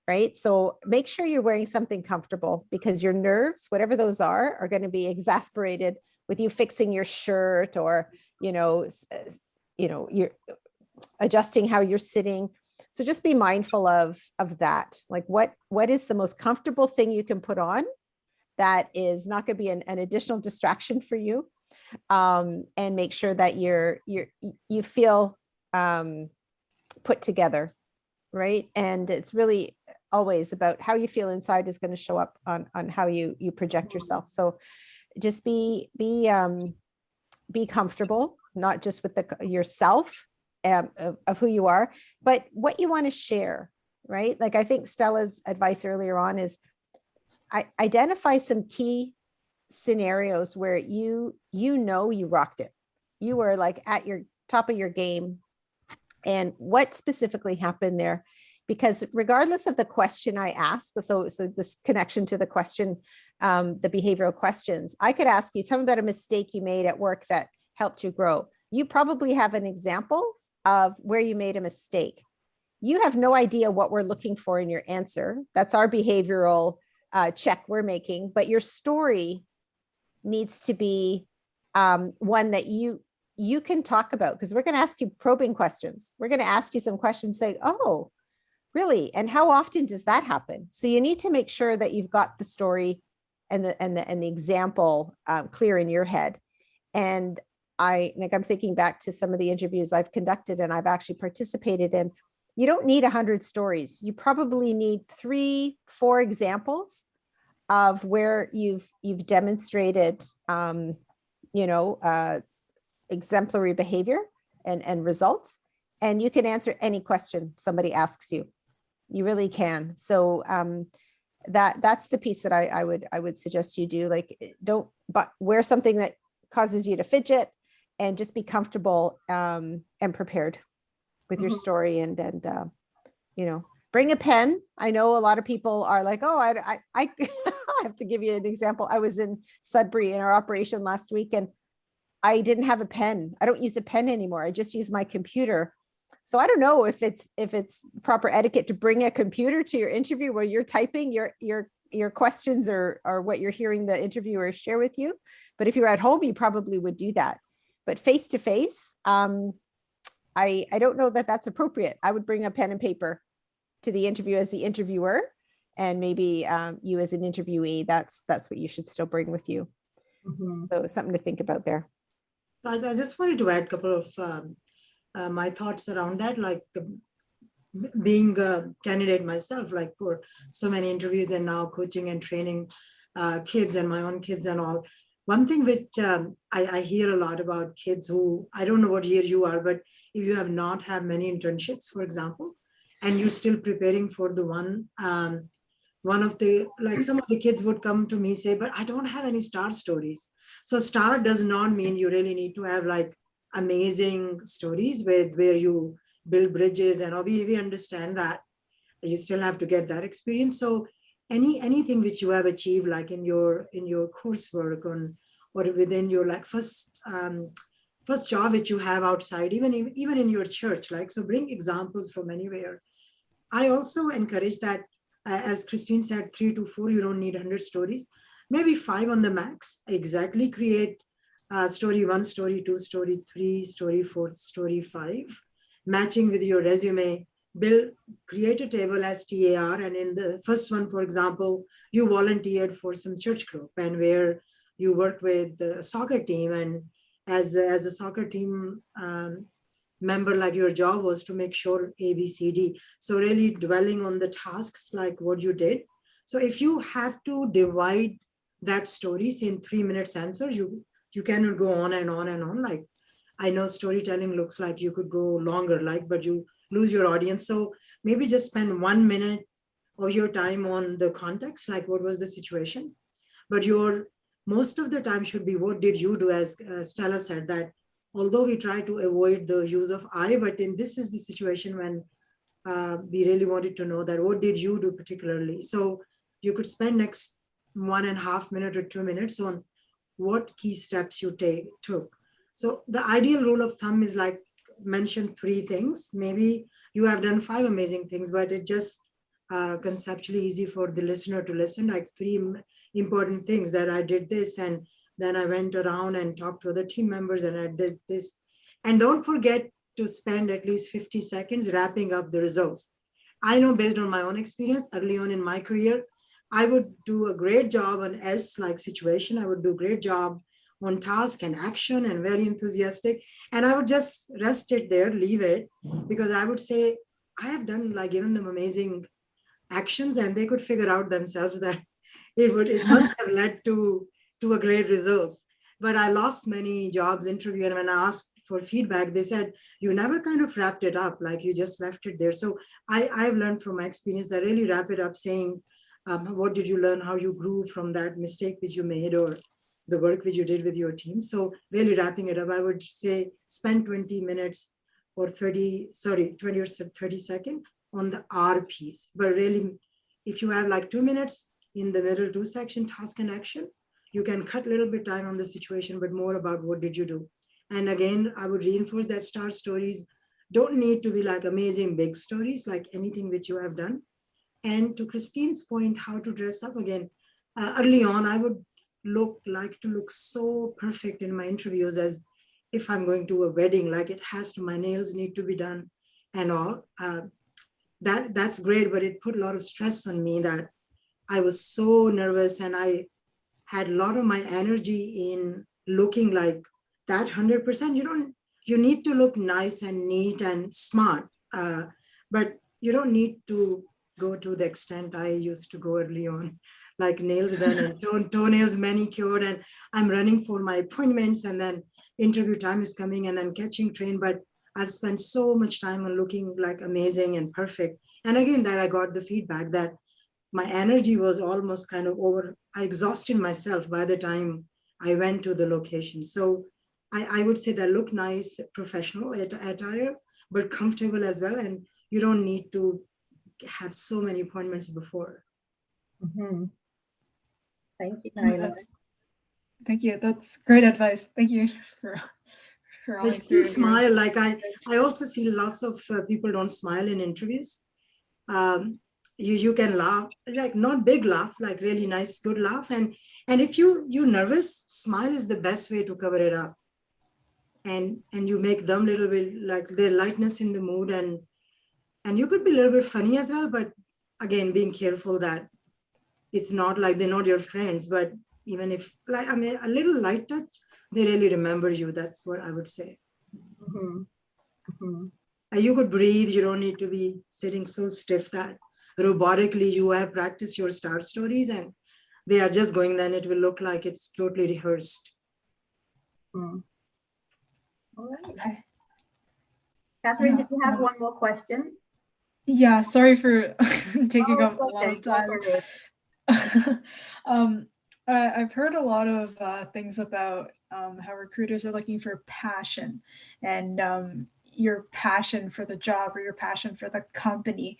right? So make sure you're wearing something comfortable, because your nerves, whatever those are going to be exasperated with you fixing your shirt, or, you're adjusting how you're sitting. So just be mindful of that. Like what is the most comfortable thing you can put on that is not going to be an additional distraction for you, and make sure that you feel put together, right? And it's really always about how you feel inside is going to show up on how you project yourself. So just be comfortable, not just with yourself of who you are, but what you want to share, right? Like I think Stella's advice earlier on is identify some key scenarios where you rocked it. You were like at your top of your game, and what specifically happened there. Because regardless of the question I ask, so this connection to the question, the behavioral questions, I could ask you, tell me about a mistake you made at work that helped you grow. You probably have an example of where you made a mistake. You have no idea what we're looking for in your answer. That's our behavioral check we're making, but your story needs to be one that you can talk about, because we're going to ask you probing questions. We're going to ask you some questions saying, oh, really? And how often does that happen? So you need to make sure that you've got the story and the example clear in your head. And I'm thinking back to some of the interviews I've conducted and I've actually participated in. You don't need 100 stories. You probably need 3-4 examples of where you've demonstrated, exemplary behavior and results. And you can answer any question somebody asks you. You really can. So that's the piece that I would suggest you do. Like, don't wear something that causes you to fidget, and just be comfortable and prepared with your story, and bring a pen. I know a lot of people are like, oh, I I have to give you an example. I was in Sudbury in our operation last week, and I didn't have a pen. I don't use a pen anymore. I just use my computer. So I don't know if it's proper etiquette to bring a computer to your interview where you're typing your questions or what you're hearing the interviewer share with you. But if you're at home, you probably would do that. But face to face, I don't know that that's appropriate. I would bring a pen and paper to the interview as the interviewer, and maybe you as an interviewee, that's what you should still bring with you. So something to think about there. I just wanted to add a couple of my thoughts around that, like being a candidate myself, like for so many interviews and now coaching and training kids and my own kids and all. One thing which I hear a lot about kids who, I don't know what year you are, but if you have not had many internships, for example, and you're still preparing for the one of the, like some of the kids would come to me say, but I don't have any star stories. So star does not mean you really need to have like amazing stories where you build bridges, and we understand that you still have to get that experience. So anything which you have achieved, like in your coursework or within your like first job which you have outside, even in your church, like, so bring examples from anywhere. I also encourage that, as Christine said, 3 to 4, you don't need 100 stories, maybe 5 on the max. Exactly create story 1, story 2, story 3, story 4, story 5, matching with your resume. Create a table as TAR, and in the first one, for example, you volunteered for some church group and where you work with the soccer team, and as a soccer team member, like your job was to make sure ABCD. So really dwelling on the tasks, like what you did. So if you have to divide that stories in 3 minutes answer, you cannot go on and on and on. Like, I know storytelling looks like you could go longer, like, but you lose your audience. So maybe just spend 1 minute of your time on the context, like what was the situation, but your most of the time should be what did you do, as Stella said, that although we try to avoid the use of I, but in this is the situation when we really wanted to know that what did you do particularly. So you could spend next 1.5 minutes or 2 minutes on what key steps you took. So the ideal rule of thumb is like mention 3 things. Maybe you have done 5 amazing things, but it just conceptually easy for the listener to listen, like 3 important things that I did this, and then I went around and talked to other team members, and I did this. And don't forget to spend at least 50 seconds wrapping up the results. I know based on my own experience early on in my career, I would do a great job on S, like situation. I would do a great job on task and action and very enthusiastic. And I would just rest it there, leave it, because I would say, I have done, like, given them amazing actions, and they could figure out themselves that it must have led to a great results. But I lost many jobs interview, and when I asked for feedback, they said, you never kind of wrapped it up, like you just left it there. So I've learned from my experience that really wrap it up, saying, what did you learn, how you grew from that mistake which you made, or the work which you did with your team. So really wrapping it up, I would say spend 20 minutes or 20 or 30 seconds on the R piece. But really, if you have like 2 minutes in the middle 2 section, task and action, you can cut a little bit time on the situation, but more about what did you do. And again, I would reinforce that star stories don't need to be like amazing big stories, like anything which you have done. And to Christine's point, how to dress up again, early on, I would like to look so perfect in my interviews, as if I'm going to a wedding, like it has to, my nails need to be done and all. That's great, but it put a lot of stress on me that I was so nervous, and I had a lot of my energy in looking like that 100%. You need to look nice and neat and smart, but you don't need to go to the extent I used to go early on, like nails done and toenails manicured, and I'm running for my appointments, and then interview time is coming, and then catching train. But I've spent so much time on looking like amazing and perfect. And again, that I got the feedback that my energy was almost kind of over. I exhausted myself by the time I went to the location. So I would say that look nice, professional attire, but comfortable as well. And you don't need to have so many appointments before. Mm-hmm. Thank you, Oh, Nyla. thank you. That's great advice. Thank you for all But still smile. Like I also see lots of people don't smile in interviews. You can laugh, like not big laugh, like really nice, good laugh. And if you're nervous, smile is the best way to cover it up. And you make them a little bit like their lightness in the mood, and you could be a little bit funny as well. But again, being careful that it's not like they're not your friends, but even if, like, I mean, a little light touch, they really remember you. That's what I would say. Mm-hmm. Mm-hmm. You could breathe. You don't need to be sitting so stiff that robotically you have practiced your star stories and they are just going, then it will look like it's totally rehearsed. Mm. All right. Catherine, did you have one more question? Yeah, sorry for taking Oh, up a okay, long time. I've heard a lot of things about how recruiters are looking for passion and your passion for the job or your passion for the company.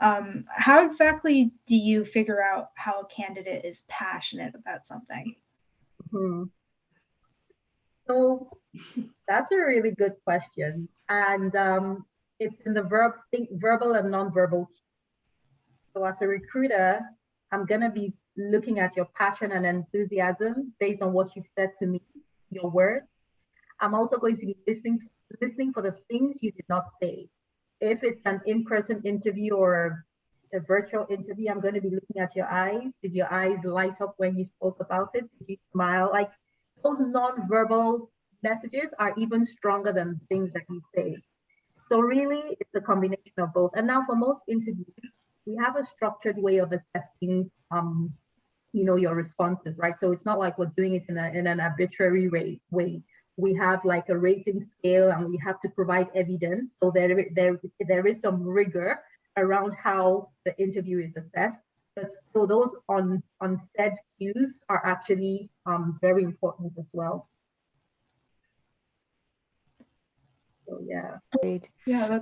How exactly do you figure out how a candidate is passionate about something? So that's a really good question. And it's in the verbal and nonverbal. So as a recruiter, I'm going to be looking at your passion and enthusiasm based on what you've said to me, your words. I'm also going to be listening for the things you did not say. If it's an in-person interview or a virtual interview, I'm going to be looking at your eyes. Did your eyes light up when you spoke about it? Did you smile? Like those non-verbal messages are even stronger than things that you say. So really, it's a combination of both. And now for most interviews, we have a structured way of assessing your responses, right? So it's not like we're doing it in an arbitrary way. We have like a rating scale and we have to provide evidence. So there is some rigor around how the interview is assessed. But so those on said cues are actually very important as well. So yeah. Great. Yeah,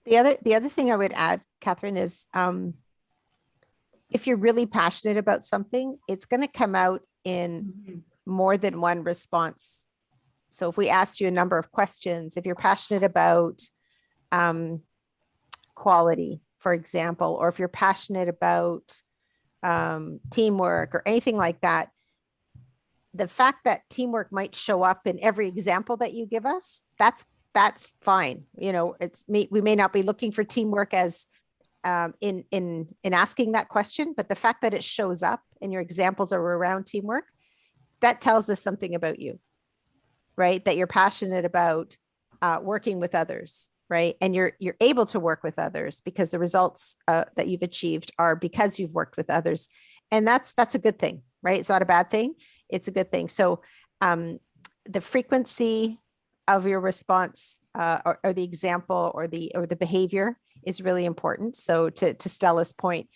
The other thing I would add, Catherine, is if you're really passionate about something, it's going to come out in more than one response. So if we asked you a number of questions, if you're passionate about quality, for example, or if you're passionate about teamwork or anything like that, the fact that teamwork might show up in every example that you give us, that's fine. You know, we may not be looking for teamwork as in asking that question, but the fact that it shows up and your examples are around teamwork, that tells us something about you, right? That you're passionate about working with others, right? And you're able to work with others because the results that you've achieved are because you've worked with others. And that's a good thing, right? It's not a bad thing. It's a good thing. So the frequency of your response or the example or the behavior is really important. So to Stella's point,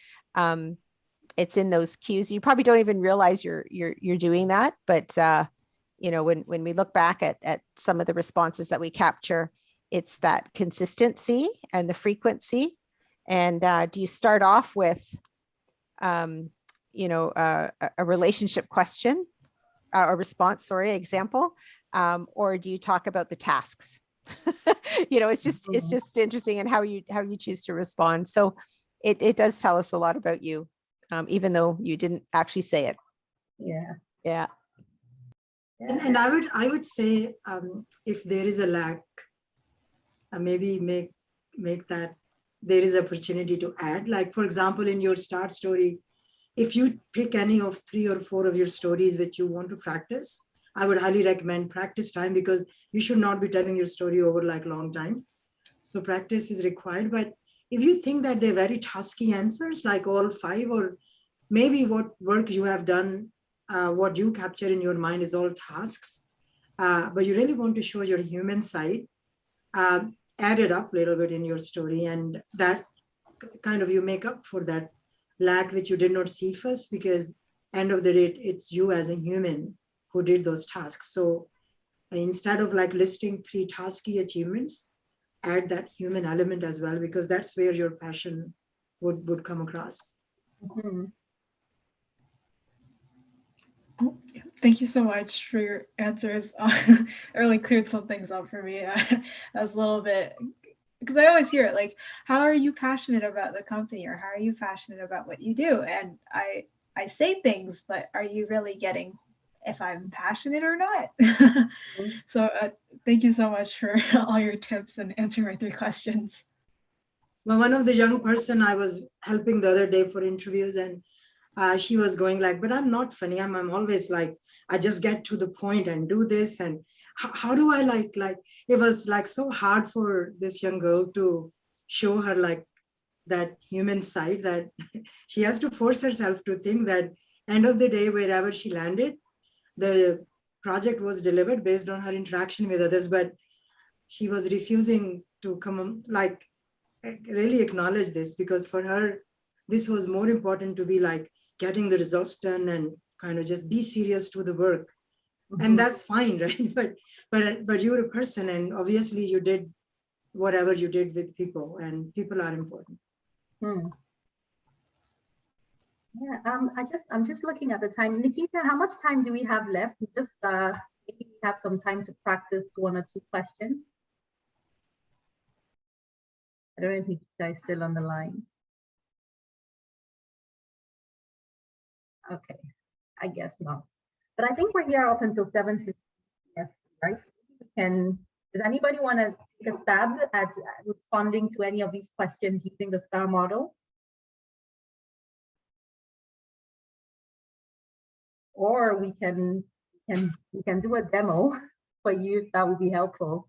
it's in those cues. You probably don't even realize you're doing that, but you know, when we look back at some of the responses that we capture, it's that consistency and the frequency. And do you start off with, you know, a relationship question, a response, sorry, example, or do you talk about the tasks? You know, it's just interesting in how you choose to respond. So it does tell us a lot about you, even though you didn't actually say it. Yeah. Yeah. And I would say if there is a lack, maybe make that there is opportunity to add. Like for example, in your start story, if you pick any of 3 or 4 of your stories which you want to practice, I would highly recommend practice time, because you should not be telling your story over like long time. So practice is required. But if you think that they're very tasky answers, like all 5, or maybe what work you have done, what you capture in your mind is all tasks, but you really want to show your human side, add it up a little bit in your story, and that kind of you make up for that lack which you did not see first, because end of the day, it's you as a human who did those tasks. So instead of like listing 3 tasky achievements, add that human element as well, because that's where your passion would come across. Mm-hmm. Thank you so much for your answers. It really cleared some things up for me. I was a little bit, because I always hear it like, how are you passionate about the company, or how are you passionate about what you do? And I say things, but are you really getting if I'm passionate or not? So thank you so much for all your tips and answering my 3 questions. Well, one of the young person I was helping the other day for interviews, and she was going like, but I'm not funny. I'm always like, I just get to the point and do this. And how do I like, it was like so hard for this young girl to show her like that human side, that she has to force herself to think that end of the day, wherever she landed, the project was delivered based on her interaction with others, but she was refusing to come like really acknowledge this, because for her, this was more important to be like getting the results done and kind of just be serious to the work. Mhm. And that's fine, right? But you're a person, and obviously you did whatever you did with people, and people are important. Hmm. Yeah, I'm just looking at the time. Nikita, how much time do we have left? We just maybe we have some time to practice 1 or 2 questions. I don't know if Nikita is still on the line. Okay, I guess not. But I think we're here up until 7:50. Yes, right? Does anybody want to take a stab at responding to any of these questions using the STAR model? Or we can do a demo for you if that would be helpful.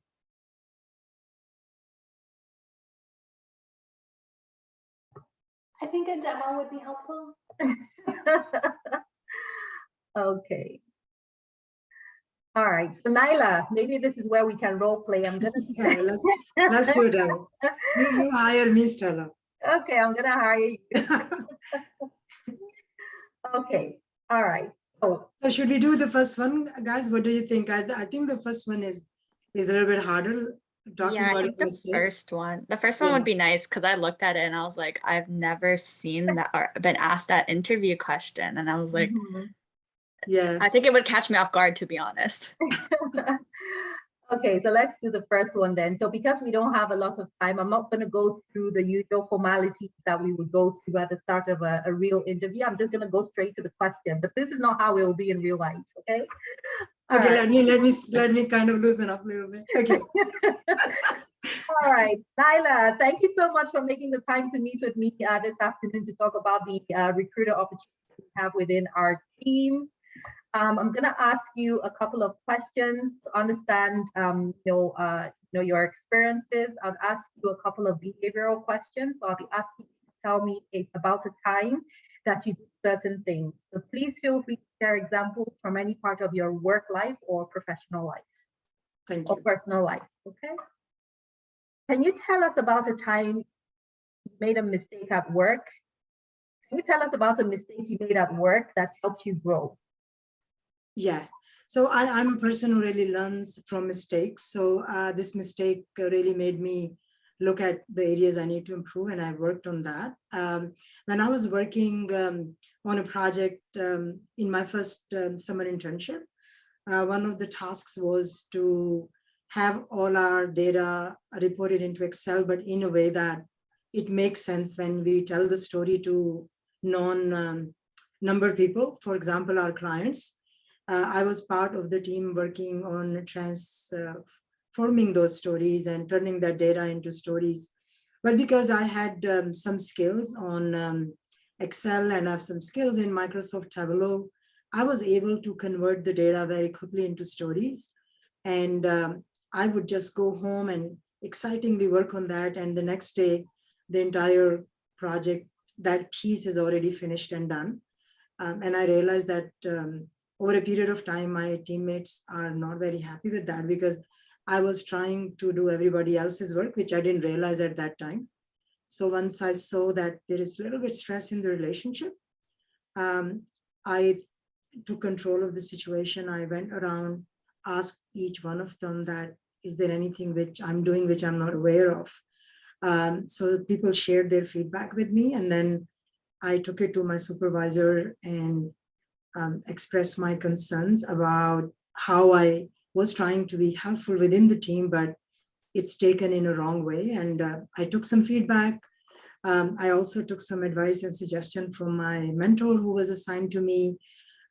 I think a demo would be helpful. Okay. All right. So Naila, maybe this is where we can role play. I'm gonna Yeah, let's do that. You hire me, Stella. Okay, I'm gonna hire you. Okay. All right. So should we do the first one, guys? What do you think? I think the first one is a little bit harder. Talking Yeah, I about think the mistakes. first one. The first one Yeah. would be nice because I looked at it and I was like, I've never seen that or been asked that interview question. And I was like, Mhm. Yeah. I think it would catch me off guard, to be honest. Okay, so let's do the first one then. So because we don't have a lot of time, I'm not going to go through the usual formalities that we would go through at the start of a real interview. I'm just going to go straight to the question, but this is not how it will be in real life, okay? Okay, All let me kind of loosen up a little bit. Okay. All right, Naila, thank you so much for making the time to meet with me this afternoon to talk about the recruiter opportunities we have within our team. I'm going to ask you a couple of questions to understand, your experiences. I'll ask you a couple of behavioral questions. So I'll be asking you to tell me about the time that you did certain things. So please feel free to share examples from any part of your work life or professional life. Thank or you. personal life. Okay. Can you tell us about a time you made a mistake at work? Can you tell us about a mistake you made at work that helped you grow? Yeah. So I'm a person who really learns from mistakes. So this mistake really made me look at the areas I need to improve, and I worked on that. When I was working on a project in my first summer internship, one of the tasks was to have all our data reported into Excel, but in a way that it makes sense when we tell the story to non-number people, for example, our clients. I was part of the team working on transforming those stories and turning that data into stories. But because I had some skills on Excel and I have some skills in Microsoft Tableau, I was able to convert the data very quickly into stories. And I would just go home and excitingly work on that. And the next day, the entire project, that piece is already finished and done. And I realized that over a period of time, my teammates are not very happy with that because I was trying to do everybody else's work, which I didn't realize at that time. So once I saw that there is a little bit stress in the relationship, I took control of the situation. I went around, asked each one of them that, is there anything which I'm doing which I'm not aware of? So people shared their feedback with me, and then I took it to my supervisor and expressed my concerns about how I was trying to be helpful within the team, but it's taken in a wrong way. And I took some feedback. I also took some advice and suggestion from my mentor who was assigned to me.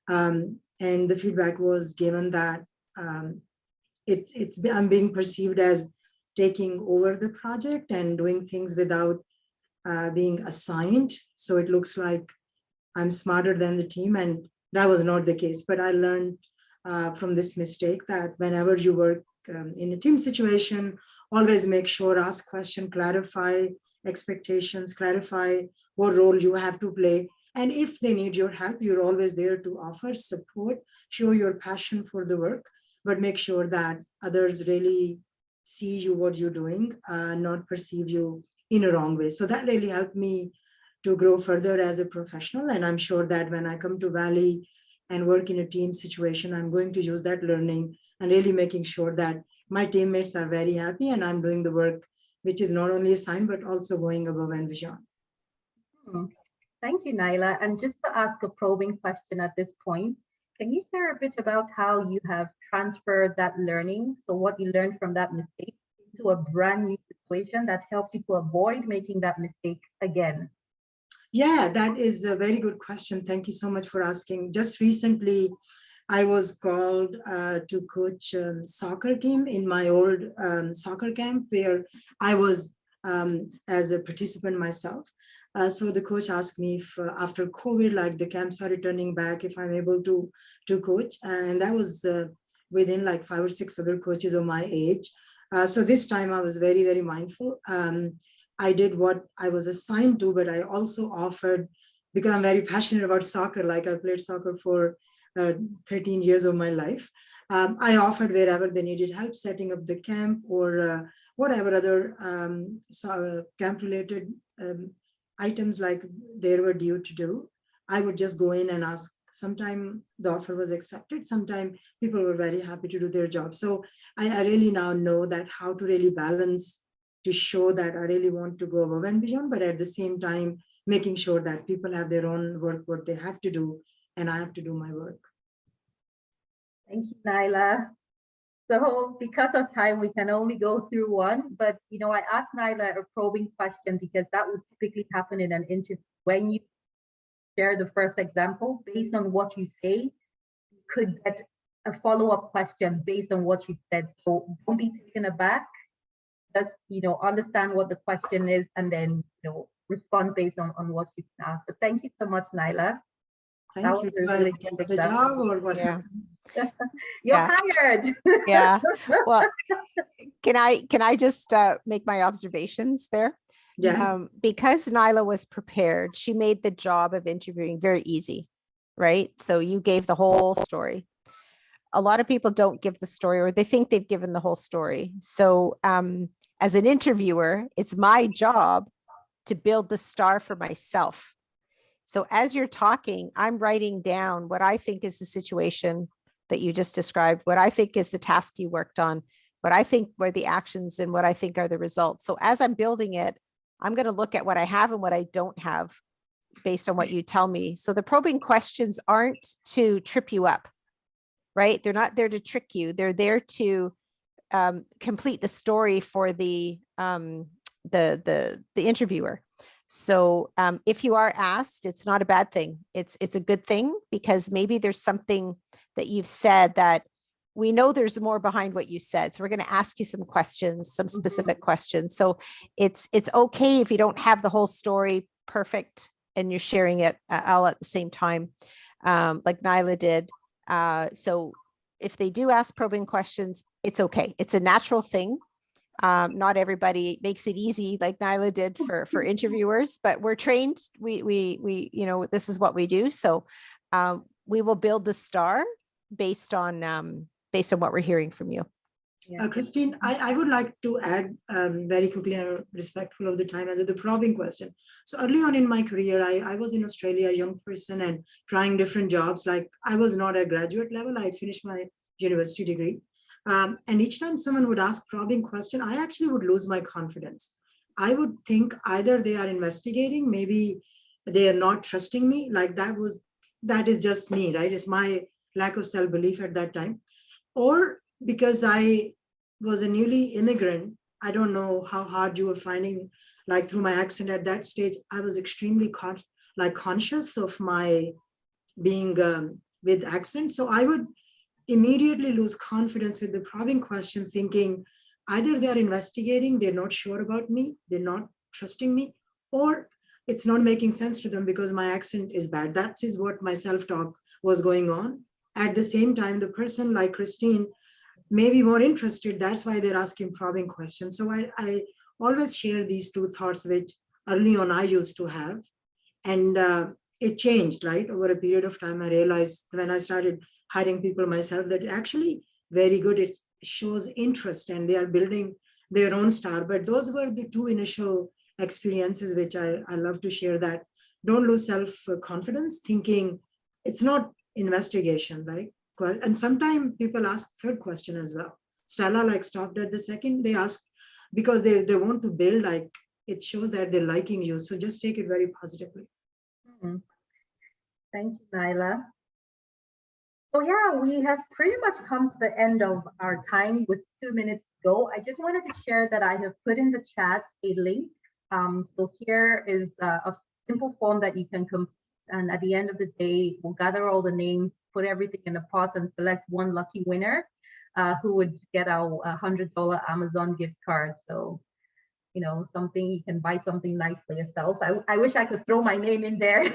And the feedback was given that I'm being perceived as taking over the project and doing things without being assigned. So it looks like I'm smarter than the team, and that was not the case. But I learned from this mistake that whenever you work in a team situation, always make sure, ask question, clarify expectations, clarify what role you have to play. And if they need your help, you're always there to offer support, show your passion for the work, but make sure that others really see you, what you're doing, not perceive you in a wrong way. So that really helped me to grow further as a professional. And I'm sure that when I come to Valley and work in a team situation, I'm going to use that learning and really making sure that my teammates are very happy and I'm doing the work which is not only assigned, but also going above and beyond. Thank you, Naila. And just to ask a probing question at this point, can you share a bit about how you have transferred that learning? So what you learned from that mistake into a brand new situation that helps you to avoid making that mistake again? Yeah, that is a very good question. Thank you so much for asking. Just recently, I was called to coach soccer team in my old soccer camp where I was as a participant myself. So the coach asked me if after COVID, like the camps are returning back, if I'm able to coach. And that was within like 5 or 6 other coaches of my age. So this time I was very, very mindful. I did what I was assigned to, but I also offered, because I'm very passionate about soccer, like I played soccer for 13 years of my life. I offered wherever they needed help setting up the camp or whatever other camp related items like they were due to do. I would just go in and ask. Sometime the offer was accepted. Sometime people were very happy to do their job. So I really now know that how to really balance to show that I really want to go above and beyond, but at the same time, making sure that people have their own work, what they have to do, and I have to do my work. Thank you, Naila. So because of time, we can only go through one, but I asked Naila a probing question because that would typically happen in an interview. When you share the first example, based on what you say, you could get a follow-up question based on what you said. So don't be taken aback. Just understand what the question is and then respond based on what you can ask. But thank you so much, Naila. Thank you. Do I get the job or what? Yeah. You're Yeah. hired. Yeah. Well, can I just make my observations there? Yeah. Because Naila was prepared, she made the job of interviewing very easy, right? So you gave the whole story. A lot of people don't give the story, or they think they've given the whole story. So as an interviewer, it's my job to build the star for myself. So as you're talking, I'm writing down what I think is the situation that you just described, what I think is the task you worked on, what I think were the actions and what I think are the results. So as I'm building it, I'm going to look at what I have and what I don't have based on what you tell me. So the probing questions aren't to trip you up, right? They're not there to trick you. They're there to complete the story for the interviewer. So if you are asked, it's not a bad thing. It's a good thing, because maybe there's something that you've said that we know there's more behind what you said. So we're going to ask you some questions, some specific questions. So it's okay if you don't have the whole story perfect and you're sharing it all at the same time, like Naila did. So if they do ask probing questions, it's okay. It's a natural thing. Not everybody makes it easy like Naila did for interviewers, but we're trained. We this is what we do. So we will build the star based on what we're hearing from you. Yeah. Christine, I would like to add very quickly, respectful of the time, as the probing question. So early on in my career, I was in Australia, a young person, and trying different jobs. Like I was not at graduate level. I finished my university degree. And each time someone would ask probing question, I actually would lose my confidence. I would think either they are investigating, maybe they are not trusting me. Like that is just me, right? It's my lack of self-belief at that time. Or because I was a newly immigrant, I don't know how hard you were finding, like through my accent at that stage, I was extremely conscious of my being with accent. So I would immediately lose confidence with the probing question, thinking either they're investigating, they're not sure about me, they're not trusting me, or it's not making sense to them because my accent is bad. That is what my self-talk was going on. At the same time, the person like Christine may be more interested. That's why they're asking probing questions. So I always share these two thoughts, which early on I used to have. And it changed, right? Over a period of time, I realized when I started hiring people myself that actually very good. It shows interest and they are building their own star. But those were the two initial experiences, which I love to share, that don't lose self-confidence, thinking it's not investigation, like, and sometimes people ask third question as well. Stella like stopped at the second, they ask because they want to build, like it shows that they're liking you. So just take it very positively. Mhm. Thank you, Nyla. So yeah, we have pretty much come to the end of our time with 2 minutes to go. I just wanted to share that I have put in the chat a link. So here is a simple form that you can complete. And at the end of the day, we'll gather all the names, put everything in a pot and select one lucky winner who would get our $100 Amazon gift card. So, you know, something you can buy something nice for yourself. I wish I could throw my name in there.